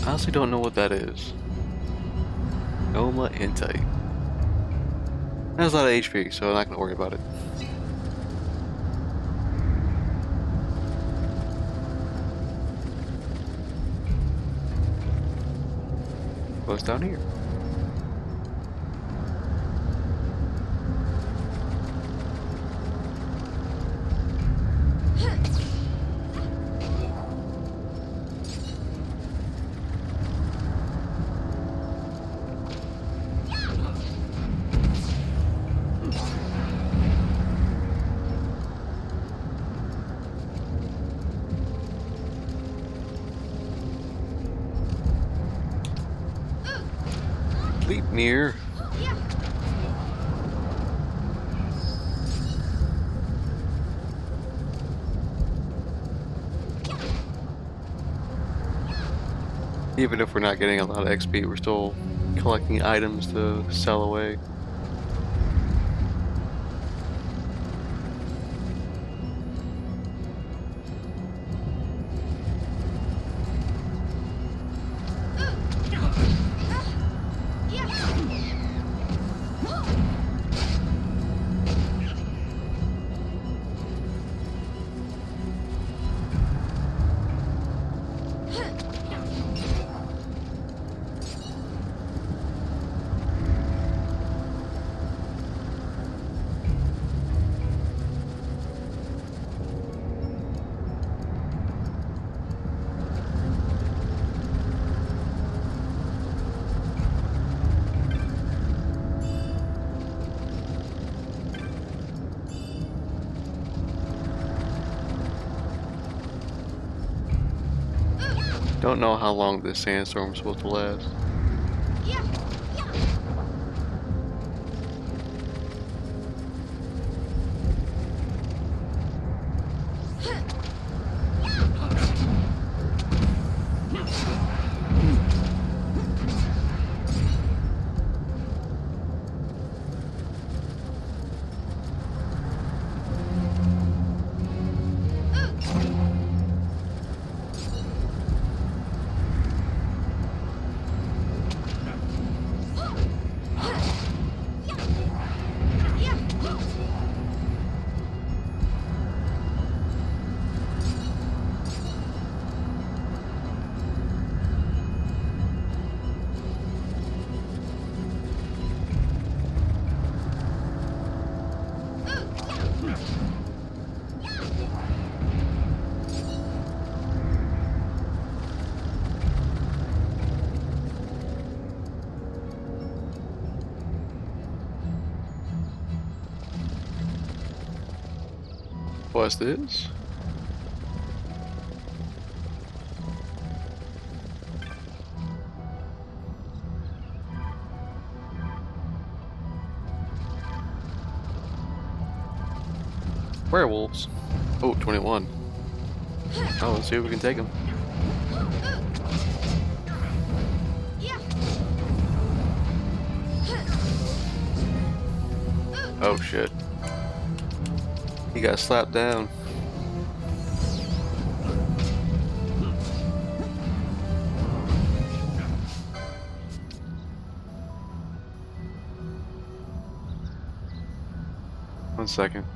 A: I honestly don't know what that is. Noma Intite. That's a lot of HP, so I'm not gonna worry about it. What's down here? Leap near. Even if we're not getting a lot of XP, we're still collecting items to sell away. Don't know how long this sandstorm's supposed to last. What's this? Werewolves. Oh, 21. Oh, let's see if we can take them. Oh shit. He got slapped down. One second.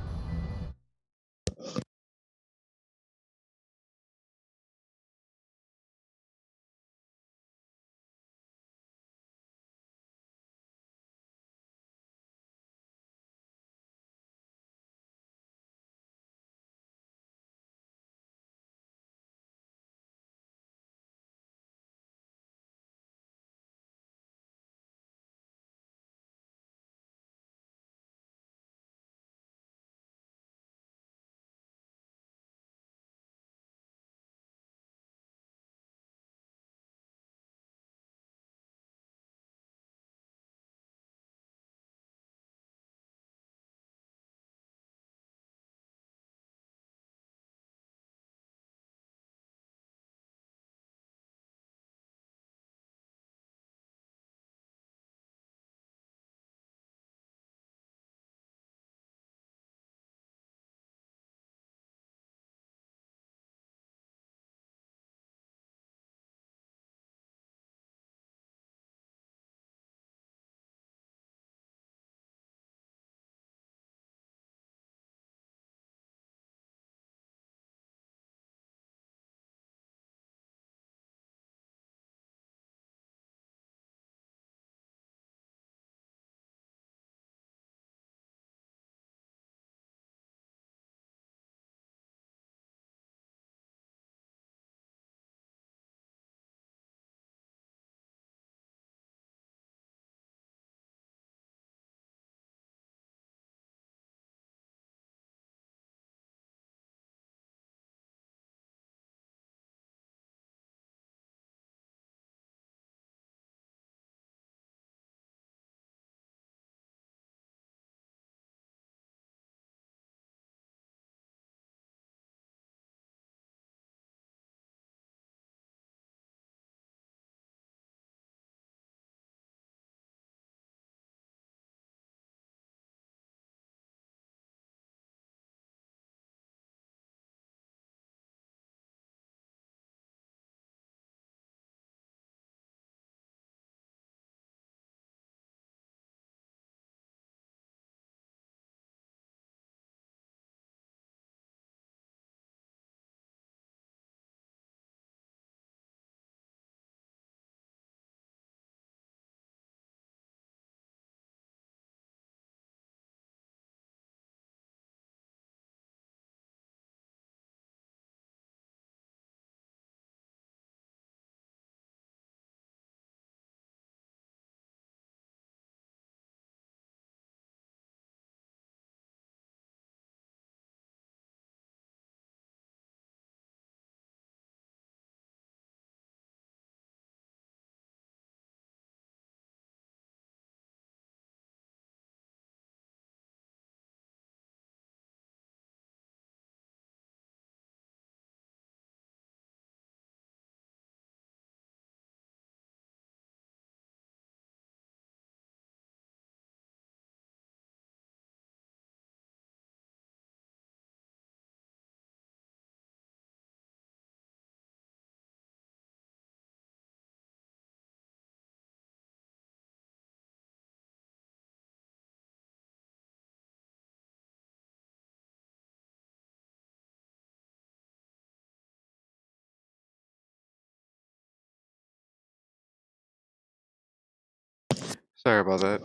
A: Sorry about that.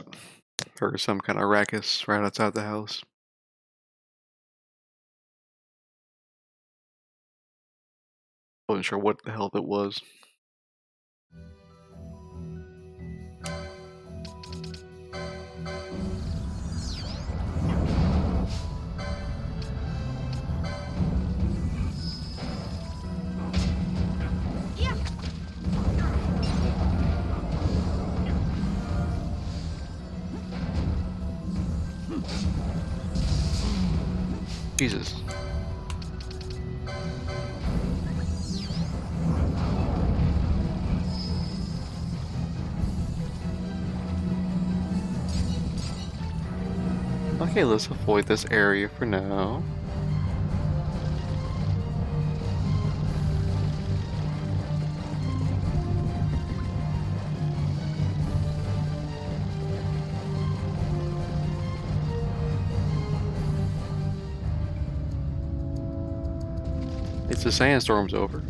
A: Heard some kind of ruckus right outside the house. Wasn't sure what the hell that was. Jesus. Okay, let's avoid this area for now. It's the sandstorm's over.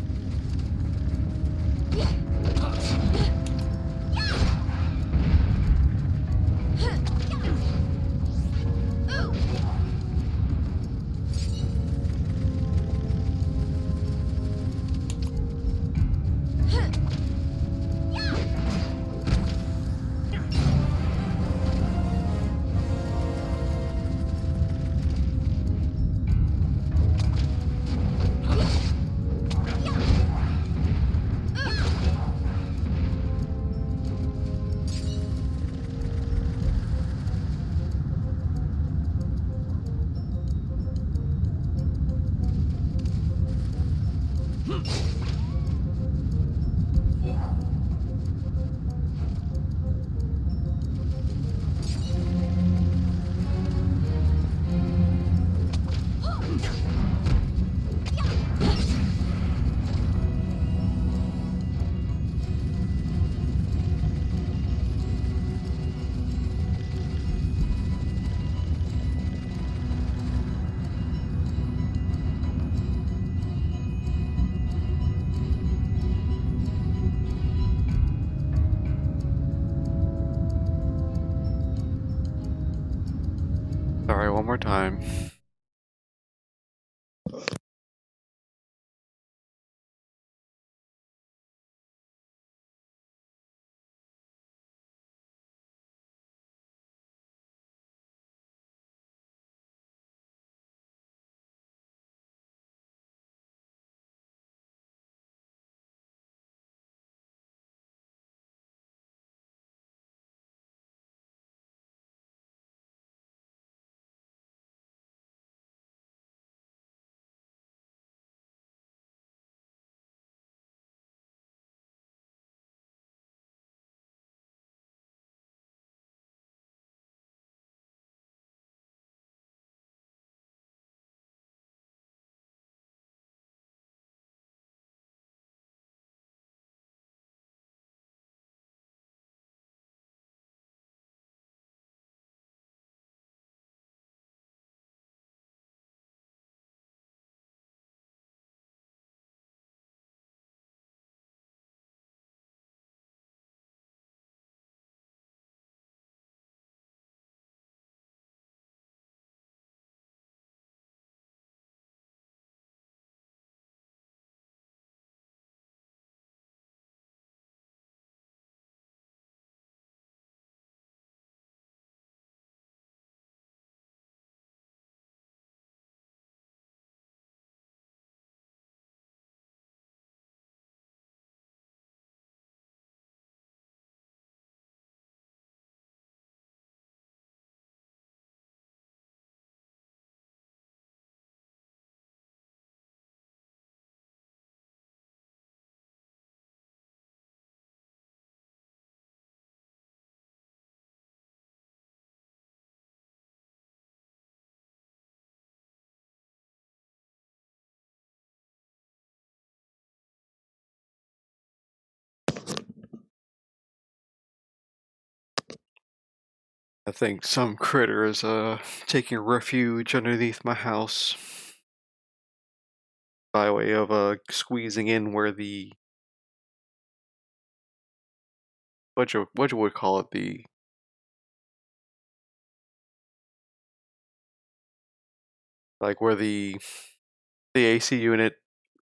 A: Sorry, one more time. I think some critter is taking refuge underneath my house by way of squeezing in where the what you would call it, like where the AC unit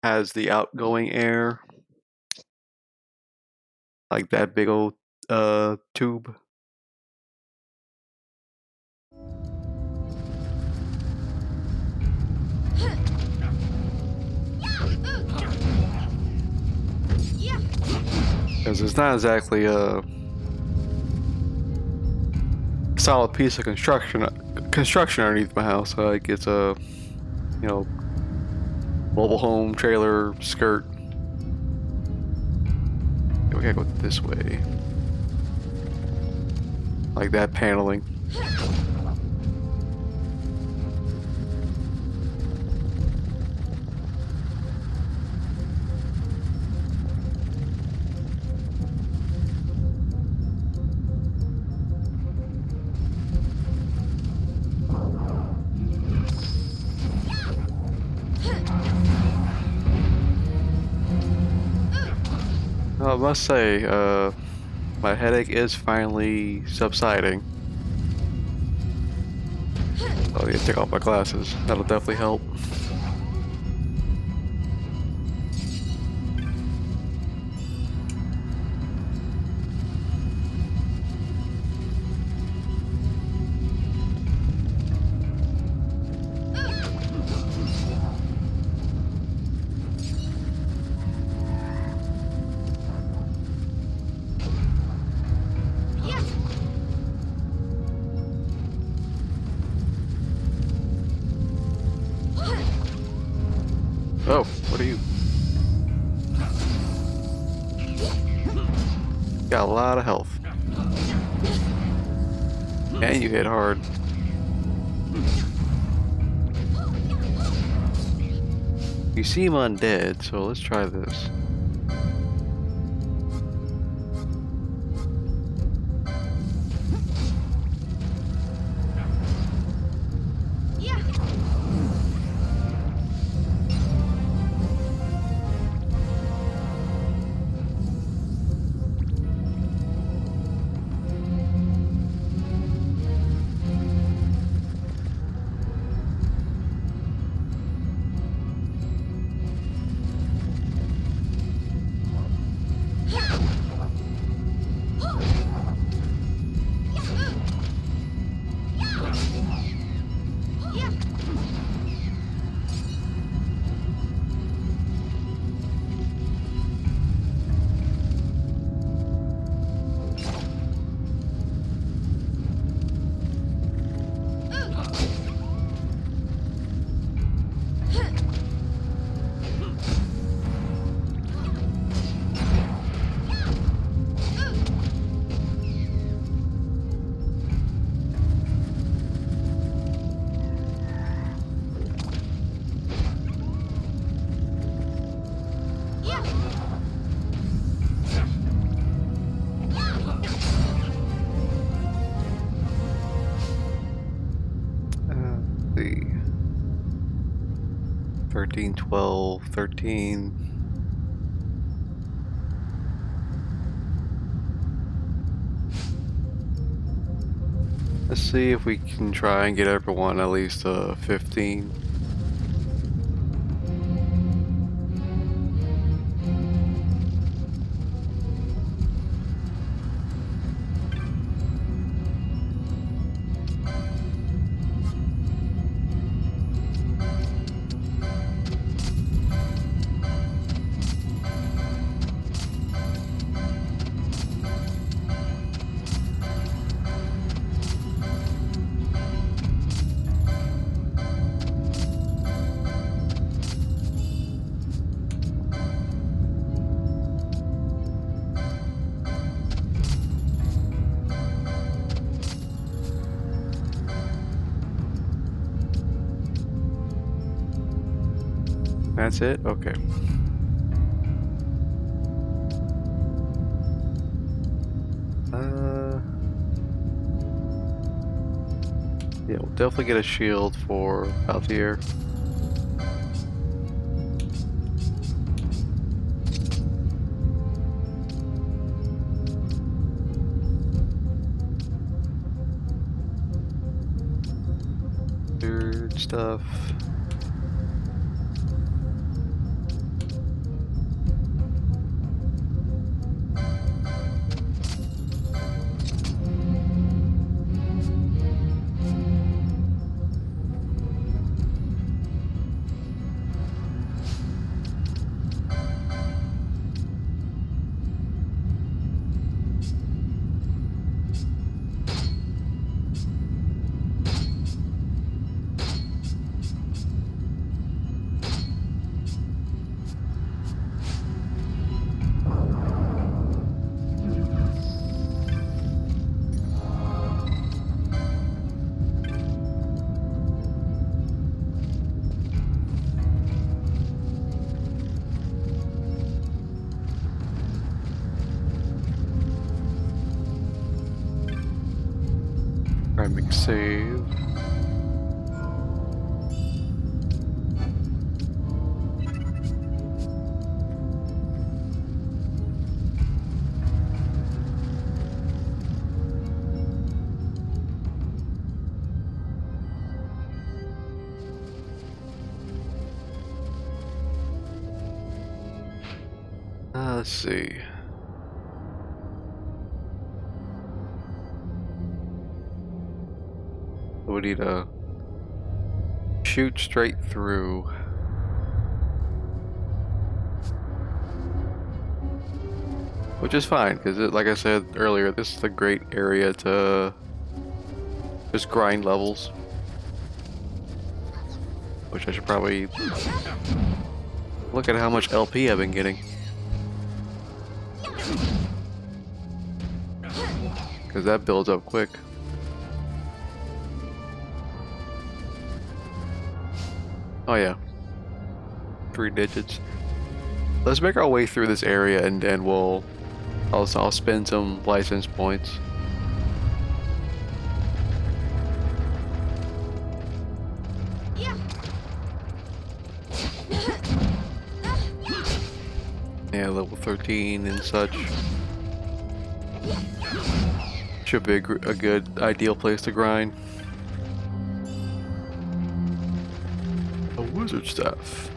A: has the outgoing air, like that big old tube. Because it's not exactly a solid piece of construction underneath my house. Like it's a, you know, mobile home trailer skirt. We gotta go this way. Like that paneling. I must say, my headache is finally subsiding. I need to take off my glasses. That'll definitely help. Oh, what are you? Got a lot of health. And you hit hard. You seem undead, so let's try this. See. 13, 12, 13. Let's see if we can try and get everyone at least 15. That's it? Okay. Yeah, we'll definitely get a shield for Altair. Weird stuff. Priming save. Let's see. We need to shoot straight through. Which is fine, because like I said earlier, this is a great area to just grind levels. Which I should probably look at how much LP I've been getting. Because that builds up quick. Oh yeah, 3 digits. Let's make our way through this area and I'll spend some license points. Yeah, level 13 and such. Should be a good, ideal place to grind. A wizard staff.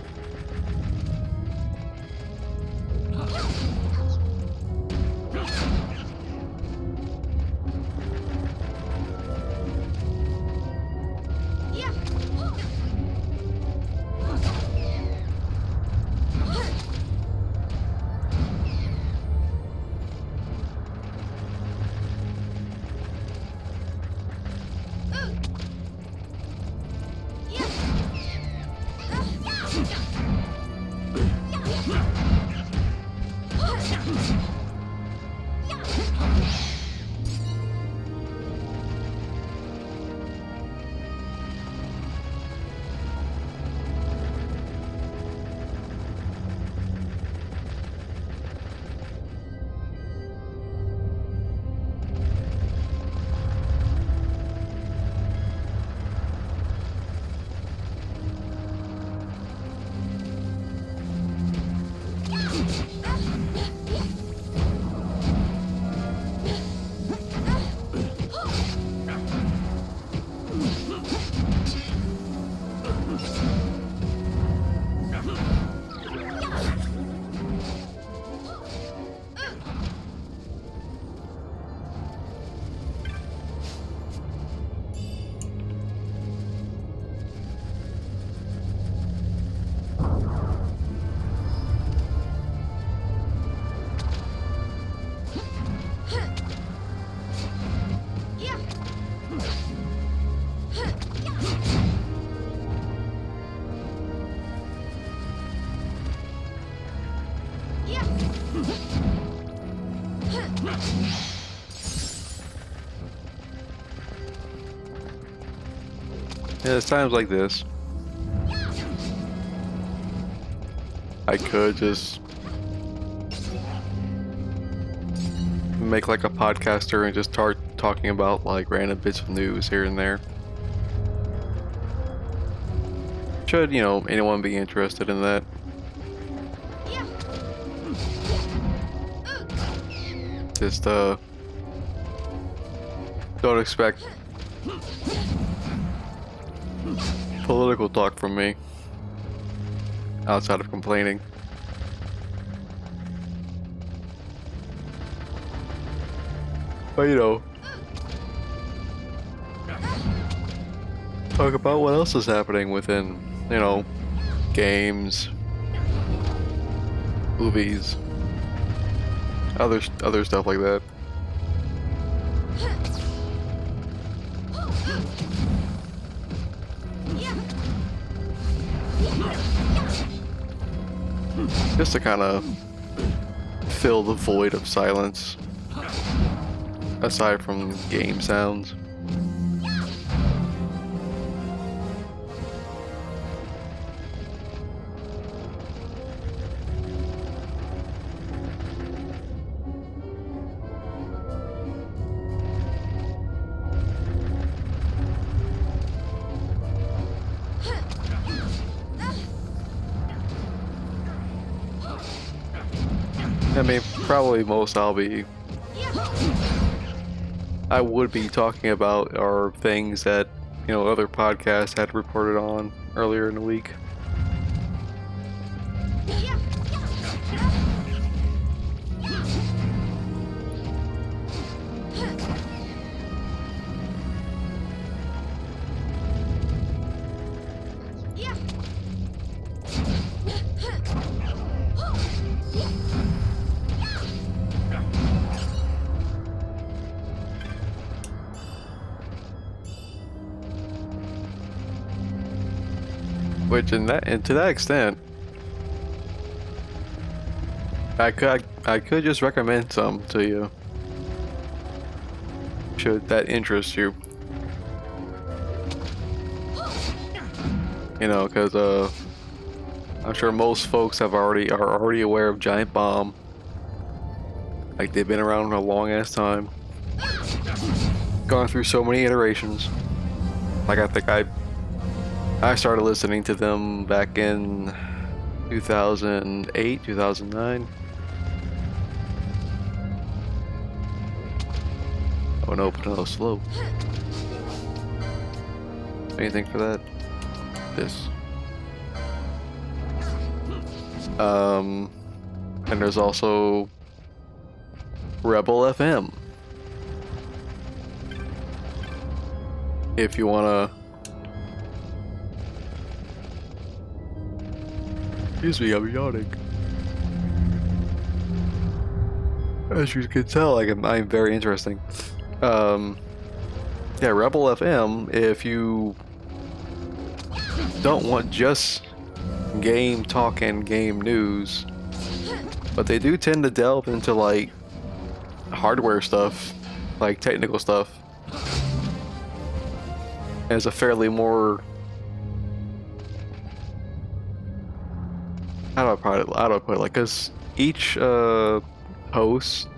A: Yeah, it's times like this. I could just make like a podcaster and just start talking about like random bits of news here and there. Should, you know, anyone be interested in that. Just don't expect political talk from me, outside of complaining. But you know, talk about what else is happening within, you know, games, movies, other stuff like that. Just to kind of fill the void of silence, aside from game sounds. I mean, probably most I would be talking about are things that, you know, other podcasts had reported on earlier in the week. Which, and to that extent, I could just recommend some to you, should that interest you. You know, because I'm sure most folks are already aware of Giant Bomb. Like, they've been around for a long ass time, gone through so many iterations. Like, I think I started listening to them back in 2008, 2009. Oh no, but no, slow. Anything for that? This. And there's also Rebel FM. If you wanna... Excuse me, I'm yawning. As you can tell, I'm very interesting. Yeah, Rebel FM, if you don't want just game talk and game news, but they do tend to delve into, like, hardware stuff, like technical stuff. And it's a fairly more... How do I put it? Like, cause each host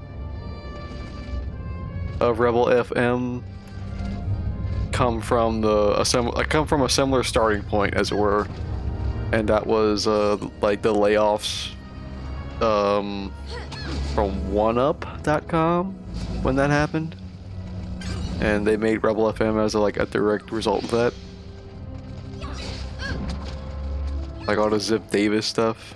A: of Rebel FM come from a similar starting point, as it were, and that was like the layoffs from OneUp.com when that happened, and they made Rebel FM as a direct result of that. Like all the Zip Davis stuff.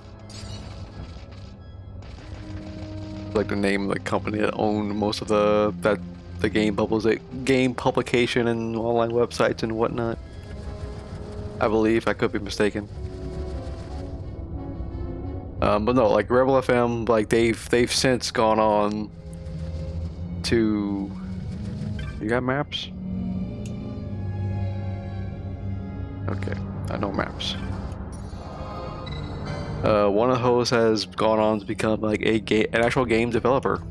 A: Like the name of the company that owned most of the game publication and online websites and whatnot. I believe, I could be mistaken. But no, like Rebel FM, like they've since gone on to... You got maps? Okay, I know maps. One of the hosts has gone on to become like an actual game developer.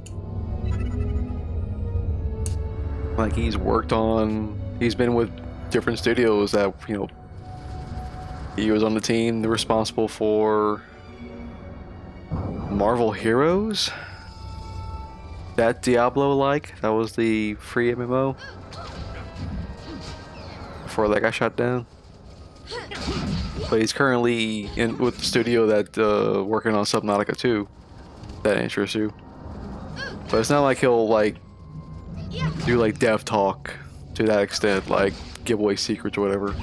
A: Like he's been with different studios that, you know, he was on the team responsible for Marvel Heroes. That Diablo-like, that was the free MMO before that got shut down. But he's currently with the studio that working on Subnautica 2. That interests you. But it's not like he'll like do like dev talk to that extent, like give away secrets or whatever.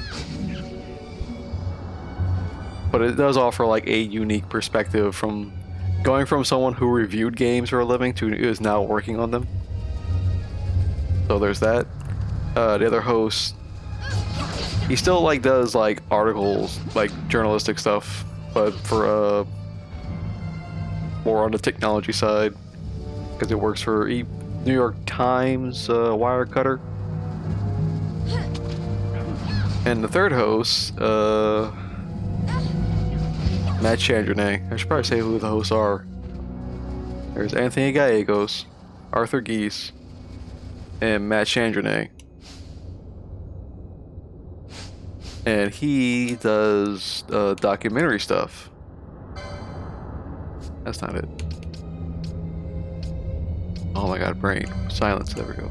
A: but it does offer like a unique perspective from going from someone who reviewed games for a living to is now working on them. So there's that. The other host, he still like does like articles, like journalistic stuff, but for more on the technology side, because it works for New York Times wire cutter. And the third host, Matt Chandronay. I should probably say who the hosts are. There's Anthony Gallegos, Arthur Geese, and Matt Chandronay. And he does documentary stuff. That's not it. Oh my god, brain. Silence, there we go.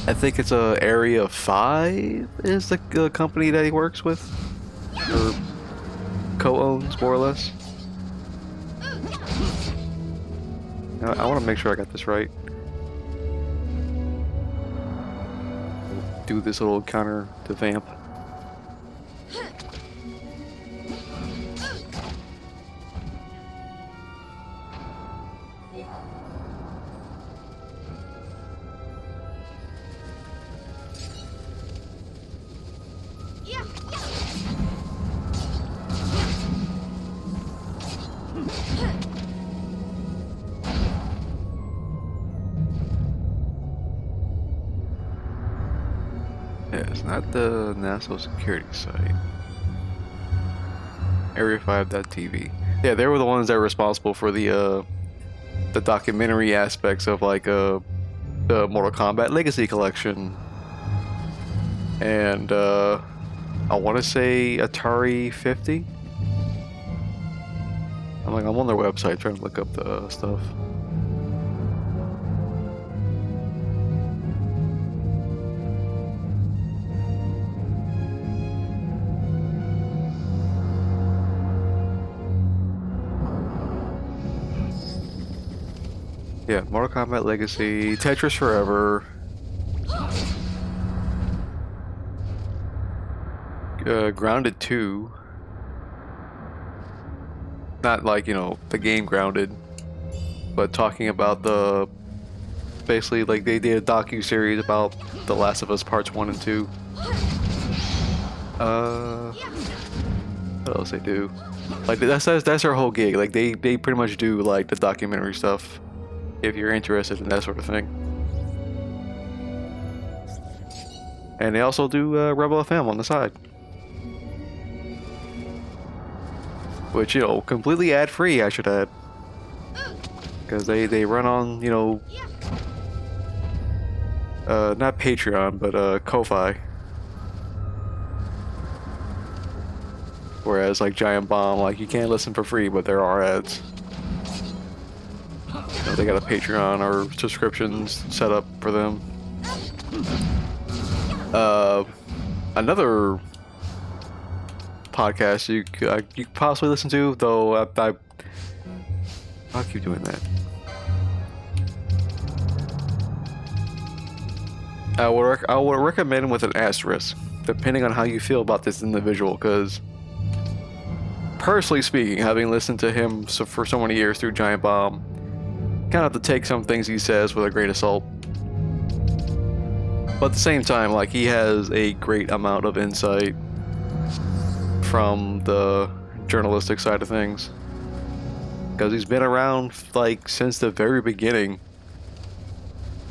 A: I think it's Area 5 is the company that he works with. Or co-owns, more or less. I want to make sure I got this right. Do this little counter to vamp. Yeah, it's not the national security site. Area5.tv. Yeah, they were the ones that were responsible for the documentary aspects of like the Mortal Kombat Legacy Collection. And I want to say Atari 50. I'm on their website trying to look up the stuff. Yeah, Mortal Kombat Legacy, Tetris Forever, Grounded 2. Not like, you know, the game Grounded, but talking about basically like they did a docu-series about The Last of Us Parts 1 and 2. What else they do? Like that's their whole gig. Like they pretty much do like the documentary stuff. If you're interested in that sort of thing. And they also do Rebel FM on the side. Which, you know, completely ad-free, I should add. Because they run on, you know, not Patreon, but Ko-Fi. Whereas, like, Giant Bomb, like, you can't listen for free, but there are ads. They got a Patreon or subscriptions set up for them. Another podcast you could possibly listen to, though I'll keep doing that. I would recommend with an asterisk, depending on how you feel about this individual, because personally speaking, having listened to him for so many years through Giant Bomb, kind of have to take some things he says with a grain of salt. But at the same time, like, he has a great amount of insight from the journalistic side of things. Because he's been around, like, since the very beginning.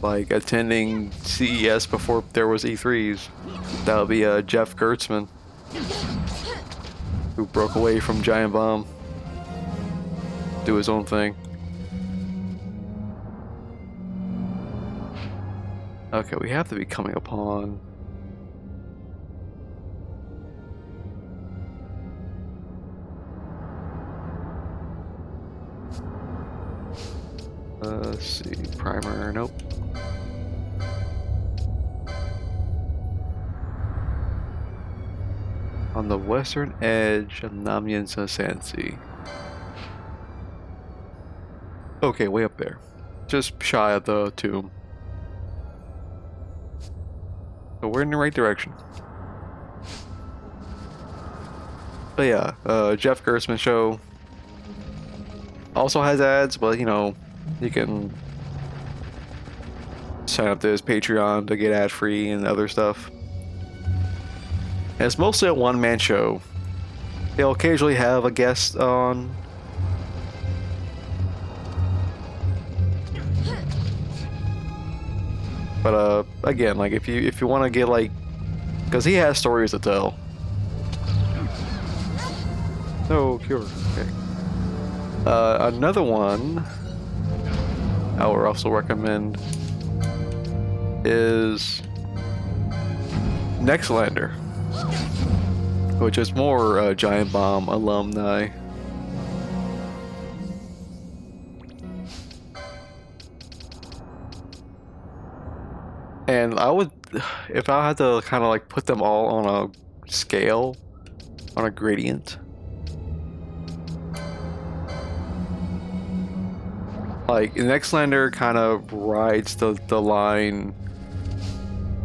A: Like, attending CES before there was E3s. That would be Jeff Gertzman, who broke away from Giant Bomb. Do his own thing. Okay, we have to be coming upon... let's see, primer, nope. On the western edge of Namyen Sansi. Okay, way up there. Just shy of the tomb. So we're in the right direction. But yeah, Jeff Gerstmann show also has ads, but you know, you can sign up to his Patreon to get ad free and other stuff. And it's mostly a one-man show. They'll occasionally have a guest on. But again, like if you want to get like, because he has stories to tell. No cure. Okay. Another one I would also recommend is Nextlander, which is more Giant Bomb alumni. And I would, if I had to kind of like put them all on a scale, on a gradient, like Nextlander kind of rides the line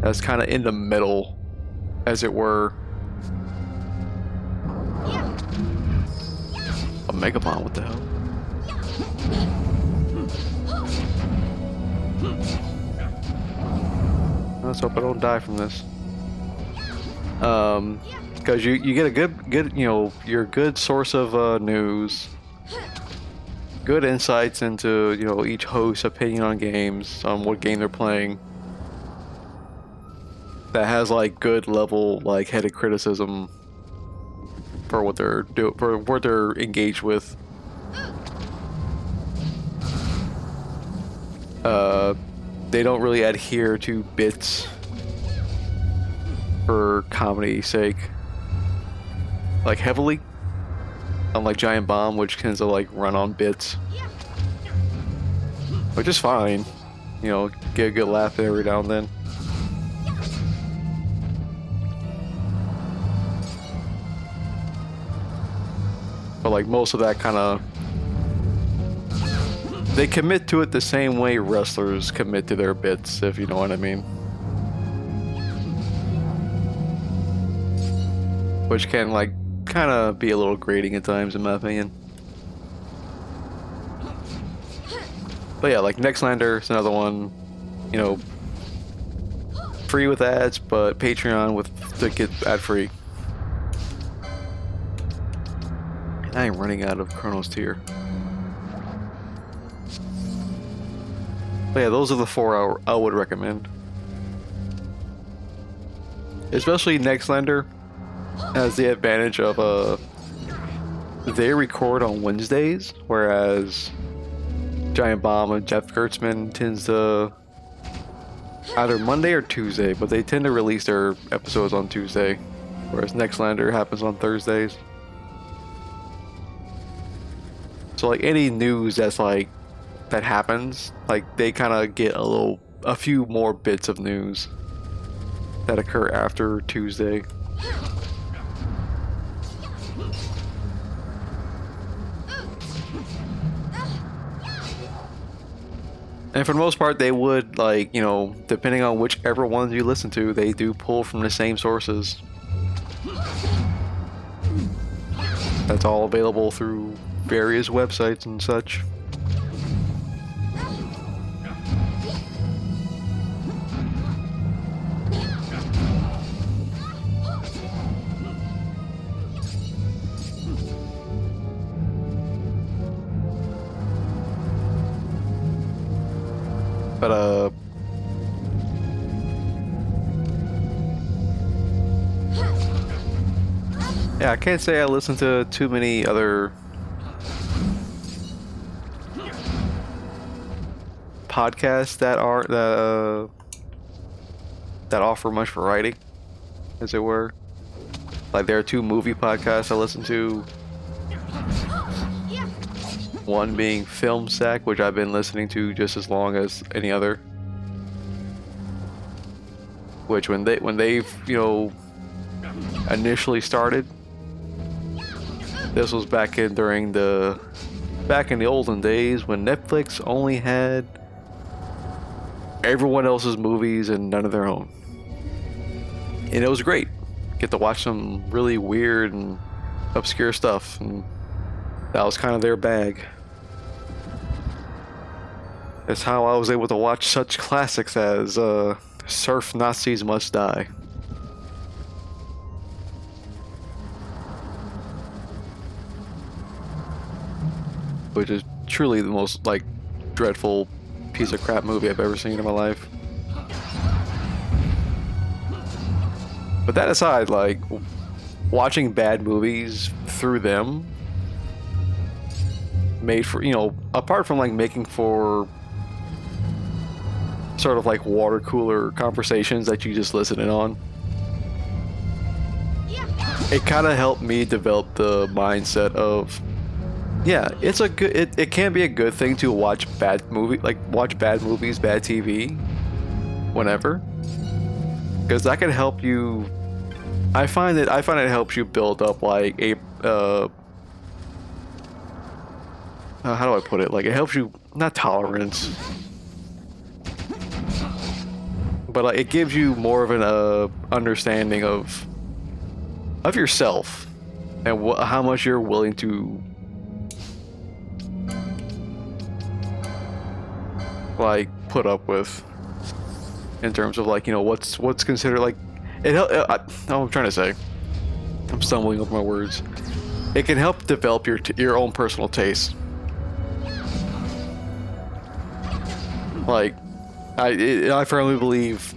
A: that's kind of in the middle, as it were. A Megapon, what the hell? Let's hope I don't die from this. Because you get a good you know, your good source of news, good insights into, you know, each host's opinion on games, on what game they're playing. That has like good level, like headed criticism for what they're for what they're engaged with. They don't really adhere to bits for comedy's sake, like heavily, unlike Giant Bomb, which tends to like run on bits, which is fine. You know, get a good laugh every now and then. But like most of that kind of, they commit to it the same way wrestlers commit to their bits, if you know what I mean. Which can like kind of be a little grating at times, in my opinion. But yeah, like Nextlander is another one, you know, free with ads, but Patreon with to get ad free. I am running out of Chronos tier. But yeah, those are the four I would recommend. Especially Nextlander has the advantage of they record on Wednesdays, whereas Giant Bomb and Jeff Gerstmann tends to either Monday or Tuesday, but they tend to release their episodes on Tuesday, whereas Nextlander happens on Thursdays. So like any news that's like that happens, like they kind of get a few more bits of news that occur after Tuesday. And for the most part, they would, like, you know, depending on whichever ones you listen to, they do pull from the same sources. That's all available through various websites and such. But yeah, I can't say I listen to too many other podcasts that are that offer much variety, as it were. Like there are two movie podcasts I listen to. One being Film Sack, which I've been listening to just as long as any other. Which when they've, you know, initially started, this was back in the olden days when Netflix only had everyone else's movies and none of their own. And it was great. Get to watch some really weird and obscure stuff, and that was kind of their bag. That's how I was able to watch such classics as Surf Nazis Must Die. Which is truly the most, like, dreadful piece of crap movie I've ever seen in my life. But that aside, like, watching bad movies through them made for, you know, apart from, like, making for sort of like water cooler conversations that you just listen in on, it kind of helped me develop the mindset of, yeah, it's a good, it can be a good thing to watch bad movies, bad TV whenever, because that can help you. I find it helps you build up like a how do I put it? Like, it helps you, not tolerance, but like, it gives you more of an understanding of yourself and how much you're willing to, like, put up with in terms of, like, you know, what's considered, like, I'm trying to say, I'm stumbling over my words. It can help develop your own personal taste. Like, I firmly believe,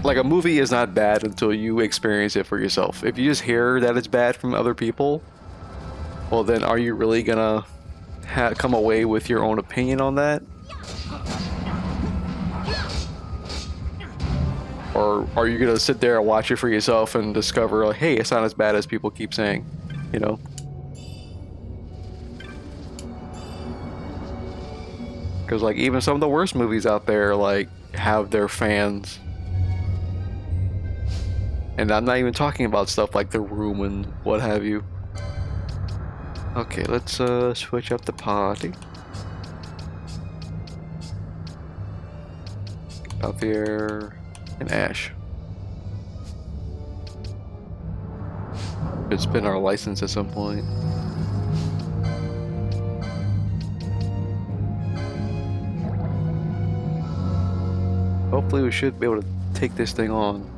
A: like, a movie is not bad until you experience it for yourself. If you just hear that it's bad from other people, well, then are you really gonna come away with your own opinion on that? Or are you gonna sit there and watch it for yourself and discover, like, hey, it's not as bad as people keep saying, you know? Because, like, even some of the worst movies out there, like, have their fans. And I'm not even talking about stuff like The Room and what have you. Okay, let's switch up the party. Out there and Ash. Should spin our license at some point. Hopefully we should be able to take this thing on.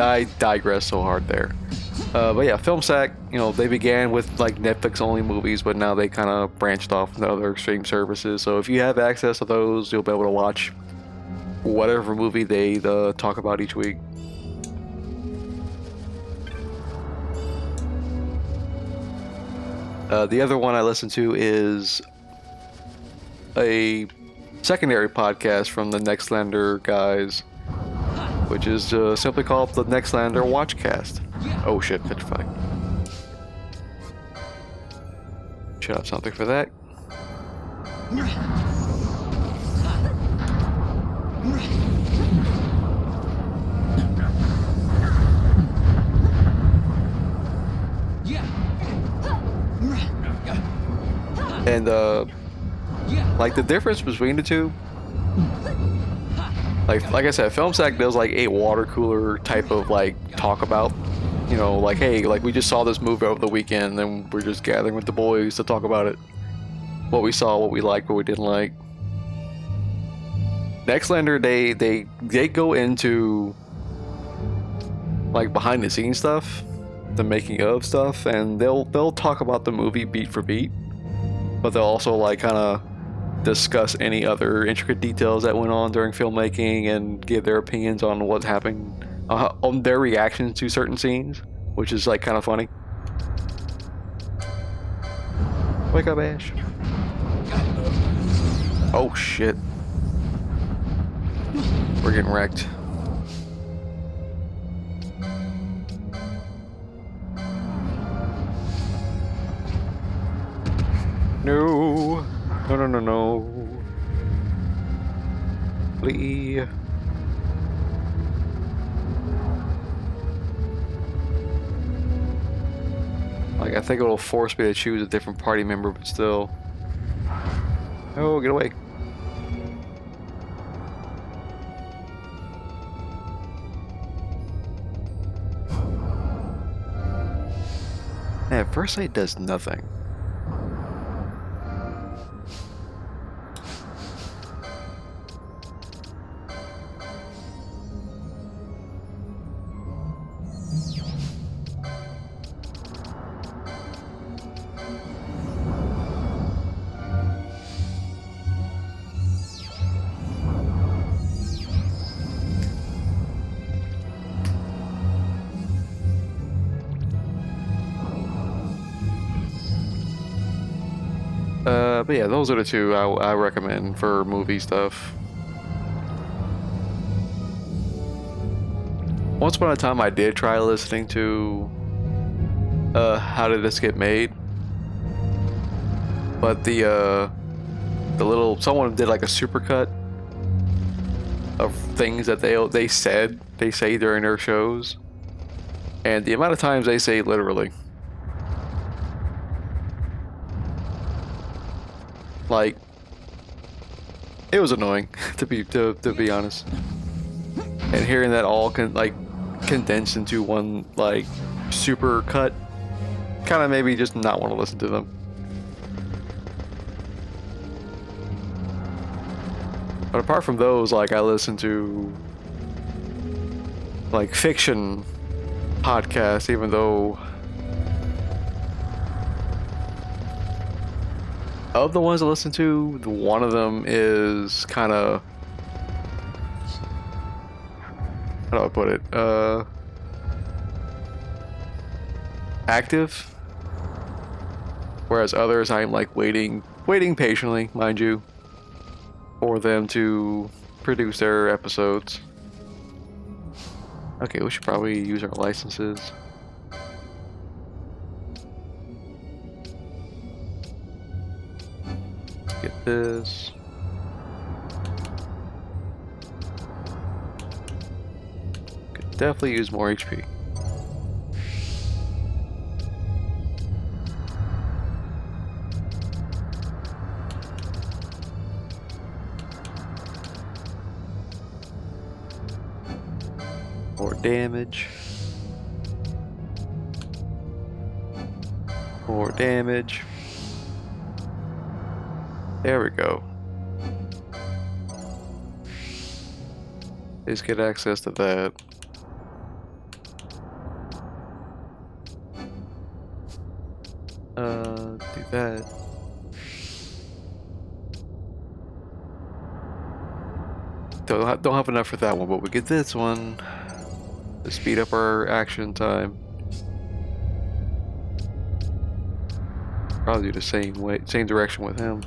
A: I digress so hard there. But yeah, FilmSack, you know, they began with like Netflix only movies, but now they kind of branched off into other streaming services. So if you have access to those, you'll be able to watch whatever movie they talk about each week. The other one I listen to is a secondary podcast from the Nextlander guys, which is simply called the Nextlander Watchcast. Oh shit, petrified. Should have something for that. And like, the difference between the two, like I said, FilmSack does like a water cooler type of like talk about, you know, like, hey, like, we just saw this movie over the weekend and we're just gathering with the boys to talk about it, what we saw, what we liked, what we didn't like. Nextlander, they go into like behind the scenes stuff, the making of stuff, and they'll talk about the movie beat for beat, but they'll also like kind of discuss any other intricate details that went on during filmmaking and give their opinions on what's happening, on their reactions to certain scenes, which is like kind of funny. Wake up, Ash. Oh shit. We're getting wrecked. No. No, no, no, no. Please. Like, I think it'll force me to choose a different party member, but still. Oh, get away. Man, first aid does nothing. But yeah, those are the two I recommend for movie stuff. Once upon a time, I did try listening to How Did This Get Made? But the little someone did like a supercut of things that they say during their shows, and the amount of times they say literally. Like, it was annoying to be honest, and hearing that all condensed into one like super cut kind of made me just not want to listen to them. But apart from those, like, I listen to like fiction podcasts, even though of the ones I listen to, one of them is kind of, how do I put it? Active. Whereas others, I'm like waiting patiently, mind you, for them to produce their episodes. Okay, we should probably use our licenses. Get this. Could definitely use more HP. More damage. More damage. There we go. Let's get access to that. Do that. Don't have enough for that one, but we get this one to speed up our action time. Probably do the same direction with him.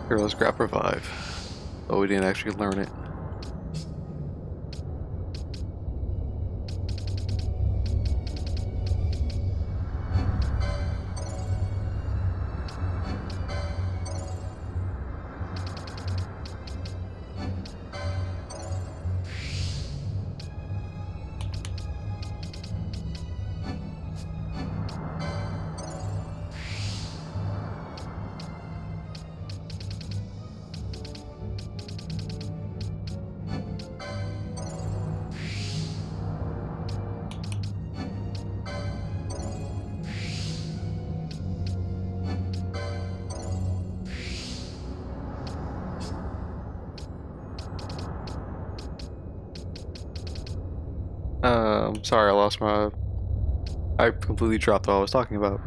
A: Here, let's grab Revive. Oh, we didn't actually learn it. Sorry, I completely dropped what I was talking about.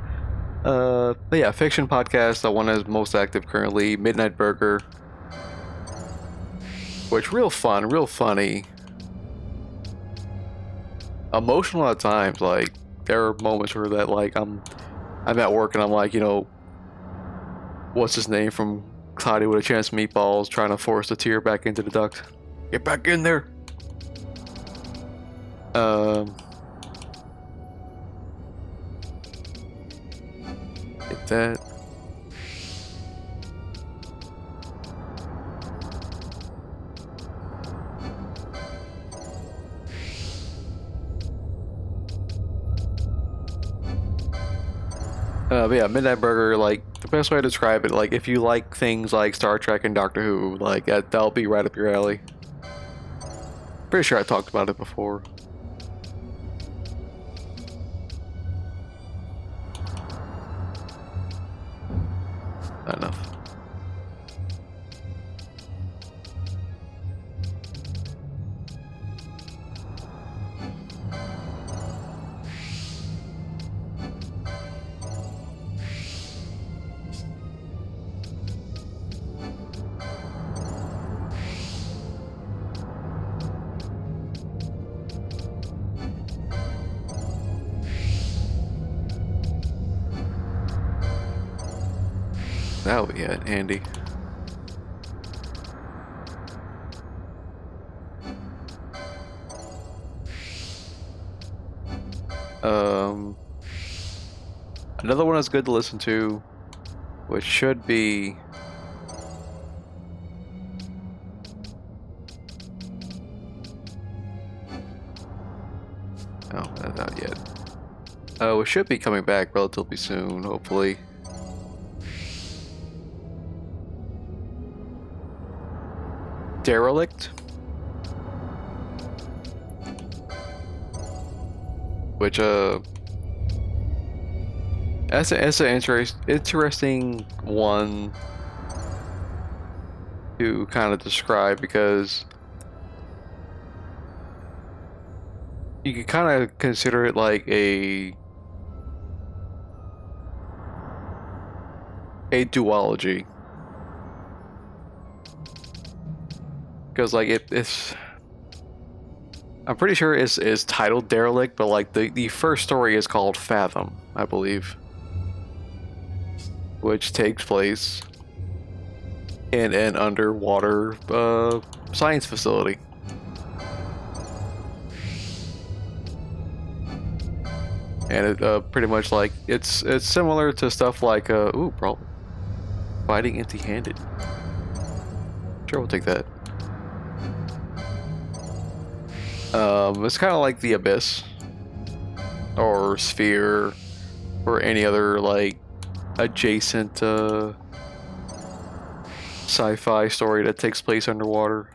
A: But yeah, fiction podcast, the one that's most active currently, Midnight Burger. Which, real fun, real funny. Emotional at times, like, there are moments where that like I'm at work and I'm like, you know, what's his name from Cloudy with a Chance of Meatballs trying to force the tear back into the duct. Get back in there. Get that. But yeah, Midnight Burger, like, the best way to describe it, like, if you like things like Star Trek and Doctor Who, like, that'll be right up your alley. Pretty sure I talked about it before. Not enough. That'll be it, Andy. Another one that's good to listen to, which should be that's not yet. It should be coming back relatively soon, hopefully. Derelict, which that's an interesting one to kind of describe, because you could kind of consider it like a duology. Because like it's I'm pretty sure it's titled Derelict, but like the first story is called Fathom, I believe, which takes place in an underwater science facility. And it pretty much like it's similar to stuff like ooh, probably fighting empty-handed. Sure, we'll take that. It's kind of like The Abyss or Sphere or any other like adjacent sci-fi story that takes place underwater.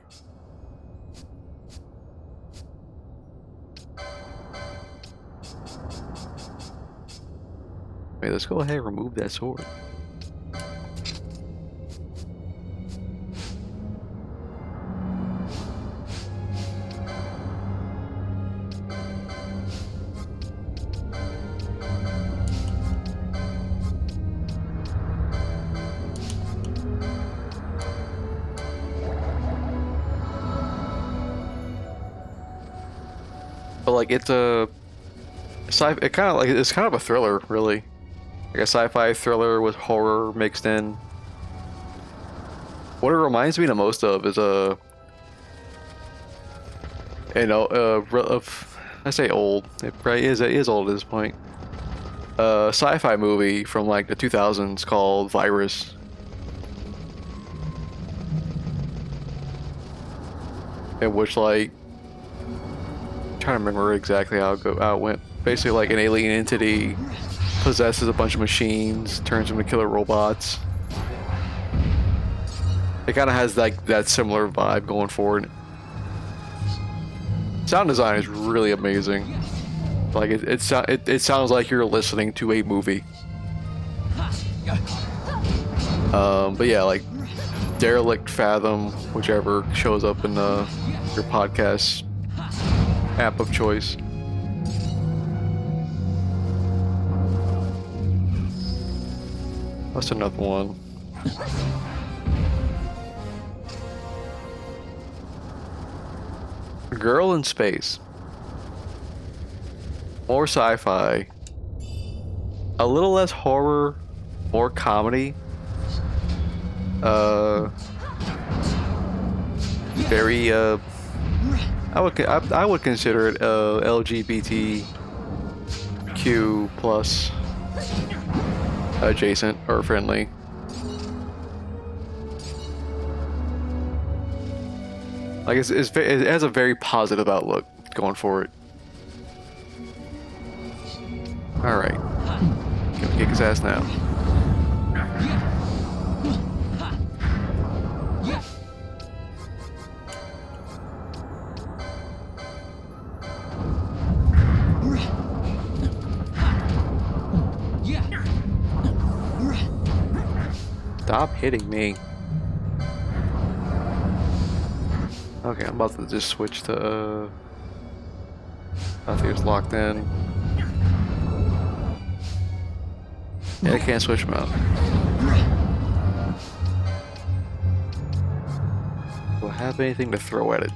A: Wait, let's go ahead and remove that sword. But like it's a it's kind of a thriller, really. Like a sci-fi thriller with horror mixed in. What it reminds me the most of is I say old. It probably is old at this point. A sci-fi movie from like the 2000s called Virus. In which like I'm trying to remember exactly how it went. Basically like an alien entity possesses a bunch of machines, turns them into killer robots. It kind of has like that similar vibe going forward. Sound design is really amazing. Like it sounds like you're listening to a movie. But yeah, like Derelict, Fathom, whichever shows up in your podcast app of choice. What's another one? Girl in Space. more sci-fi, a little less horror, more comedy. Very I would consider it LGBTQ plus adjacent or friendly. Like it has a very positive outlook going for it. All right, gonna kick his ass now. Stop hitting me. Okay, I'm about to just switch to I think it's locked in. Yeah, I can't switch them out. Do I have anything to throw at it?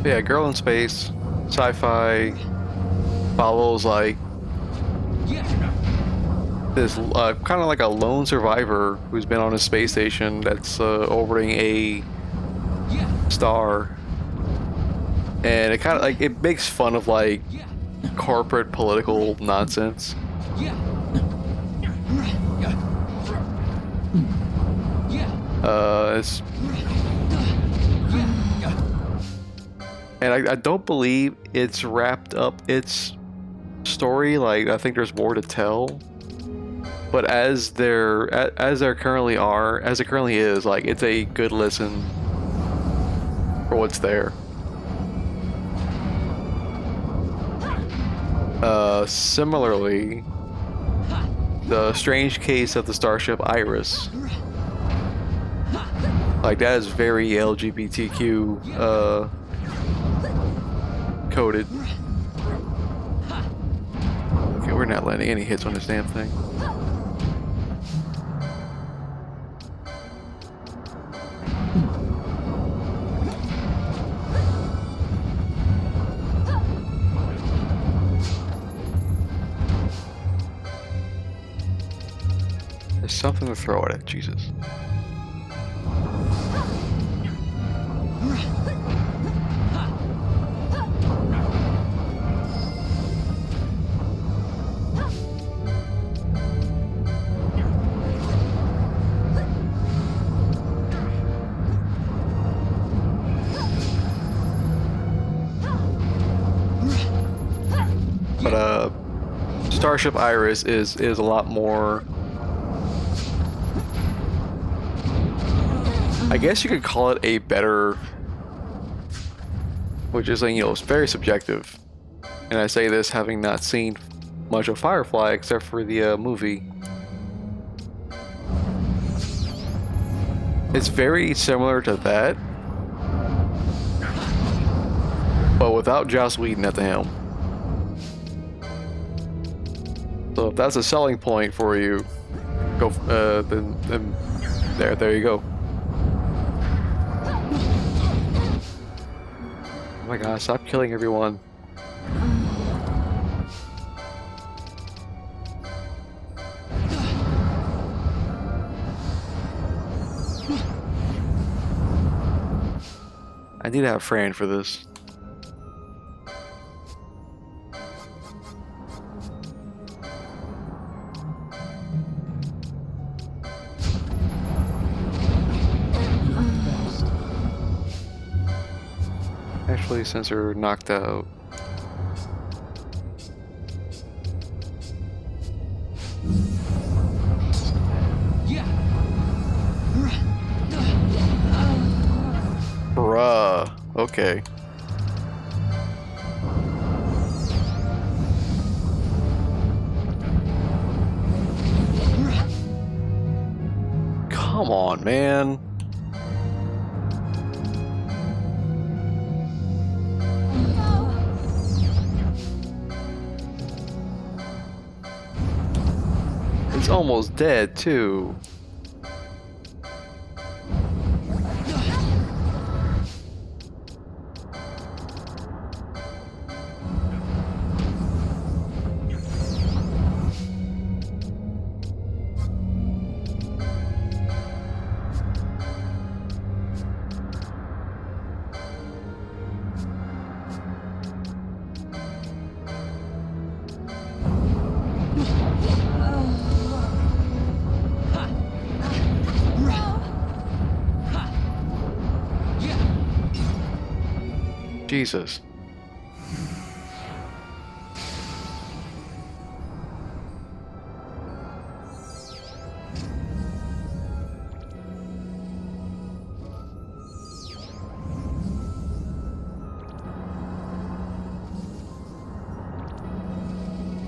A: Yeah, girl in space, sci-fi, follows like this kind of like a lone survivor who's been on a space station that's orbiting a star, and it kind of like it makes fun of like corporate political nonsense. It's and I don't believe it's wrapped up its story. Like I think there's more to tell. But as there currently is, like it's a good listen for what's there. Similarly, the strange case of the starship Iris. Like that is very LGBTQ coded. Okay, we're not landing any hits on this damn thing. There's something to throw at it, Jesus. But Starship Iris is a lot more, I guess you could call it a better, which is, you know, it's very subjective. And I say this having not seen much of Firefly except for the movie. It's very similar to that, but without Joss Whedon at the helm. So if that's a selling point for you, go. Then there you go. Oh my god! Stop killing everyone. I need to have Fran for this. Actually, since they're knocked out. Bruh. Okay. Come on, man. He's almost dead, too. Jesus.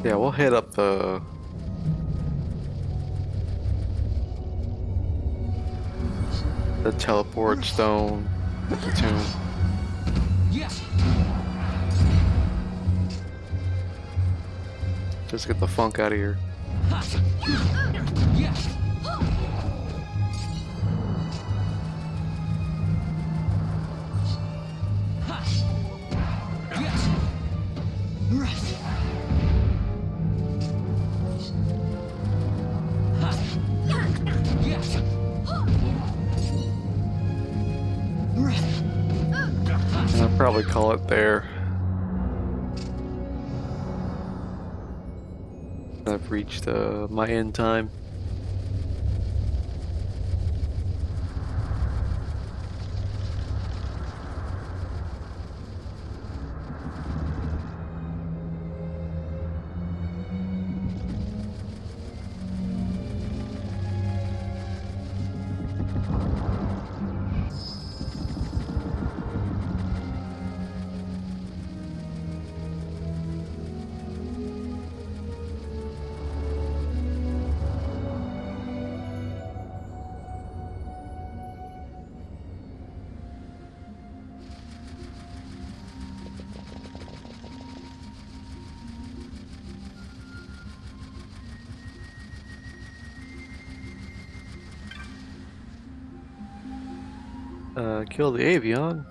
A: Yeah, we'll hit up the teleport stone at the tomb. Just get the funk out of here. I'll probably call it there. I've reached my end time. Kill the avion.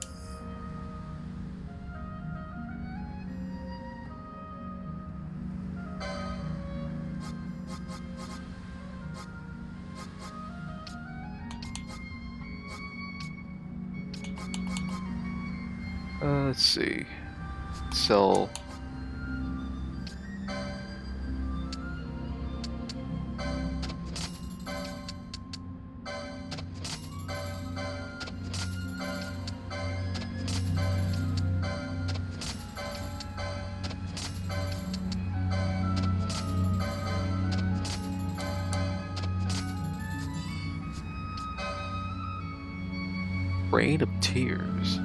A: Let's see. Sell. Rain of Tears.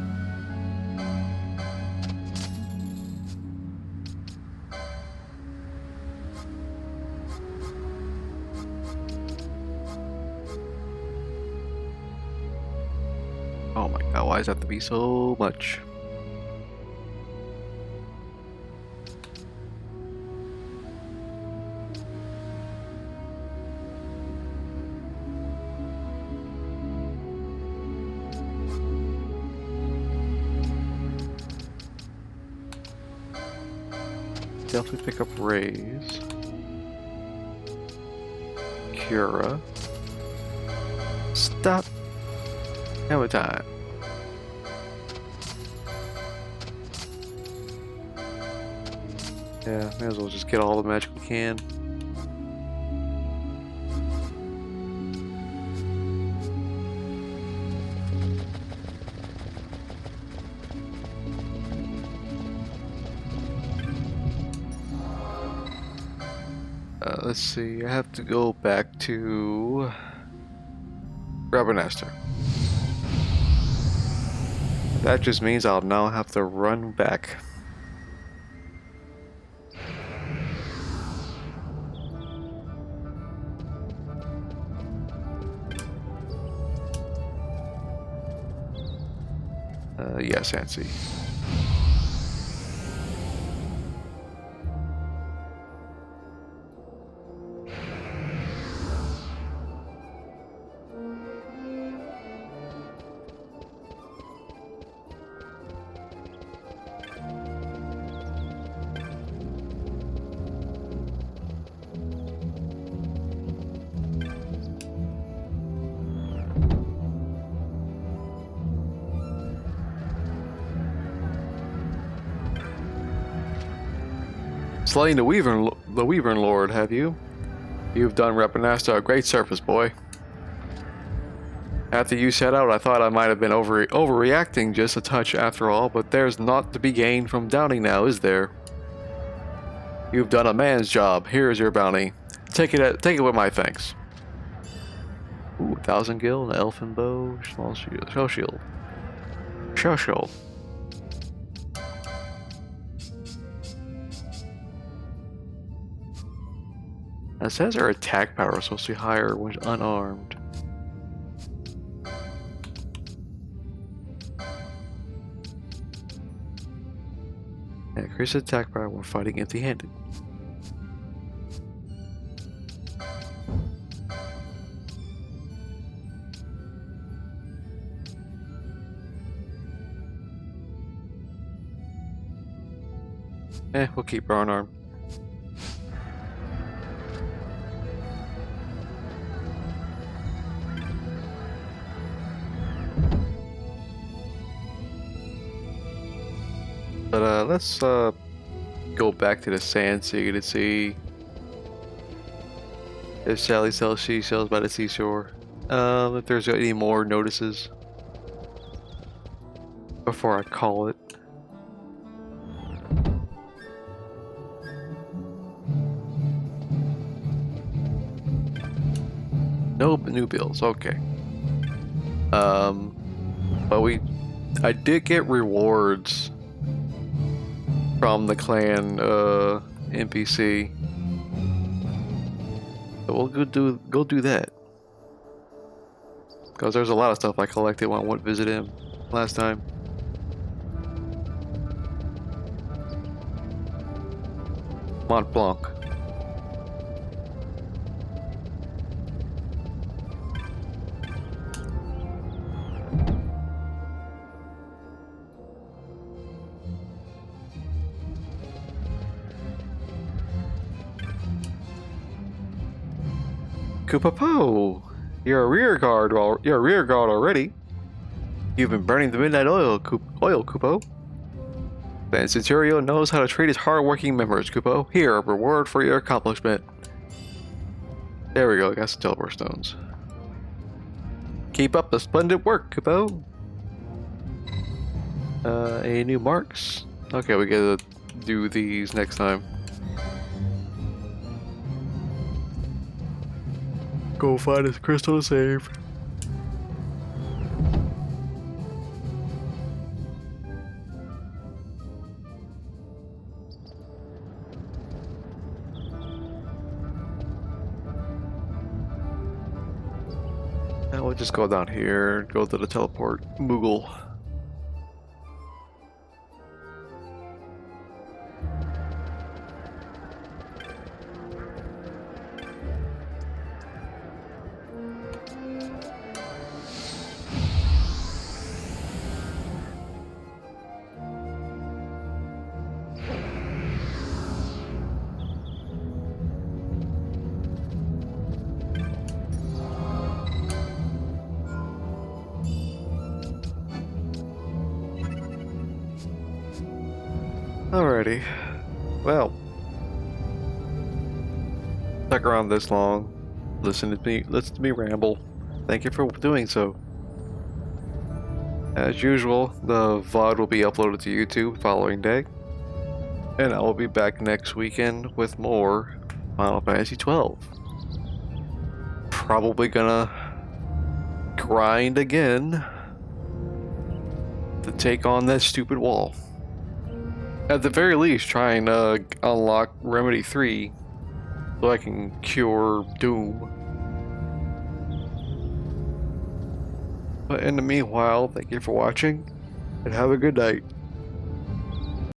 A: Oh my god, why does that have to be so much? Definitely pick up Rays. Cura. Stop. Hammer time. Yeah, may as well just get all the magic we can. Let's see, I have to go back to Rabanester. That just means I'll now have to run back. Yes, Nancy. Slain the Weaver Lord, have you? You've done Repanasta a great service, boy. After you set out, I thought I might have been overreacting just a touch after all, but there's naught to be gained from doubting now, is there? You've done a man's job. Here is your bounty. Take it with my thanks. Ooh, 1,000 gil, an elfin bow, small shield, shell shield. Shell shield. It says our attack power is supposed to be higher when unarmed. Yeah, increase attack power when fighting empty-handed. We'll keep our unarmed. But let's go back to the Sand Sea to see if Sally sells seashells by the seashore. If there's any more notices before I call it. No new bills, okay. But I did get rewards from the clan NPC. So we'll go do that. Because there's a lot of stuff I collected when I went visit him last time. Mont Blanc. Koopa, you're a rear guard already. You've been burning the midnight oil, Koopo. Then Centurio knows how to treat his hard-working members, Koopo. Here, a reward for your accomplishment. There we go, got some teleport stones. Keep up the splendid work, Koopo. Any new marks? Okay, we gotta do these next time. Go find his crystal to save. Now we'll just go down here, go to the teleport Moogle. Alrighty. Well, stuck around this long. Listen to me ramble. Thank you for doing so. As usual, the VOD will be uploaded to YouTube the following day. And I will be back next weekend with more Final Fantasy XII. Probably gonna grind again to take on that stupid wall. At the very least, try and unlock Remedy 3 so I can cure Doom. But in the meanwhile, thank you for watching and have a good night.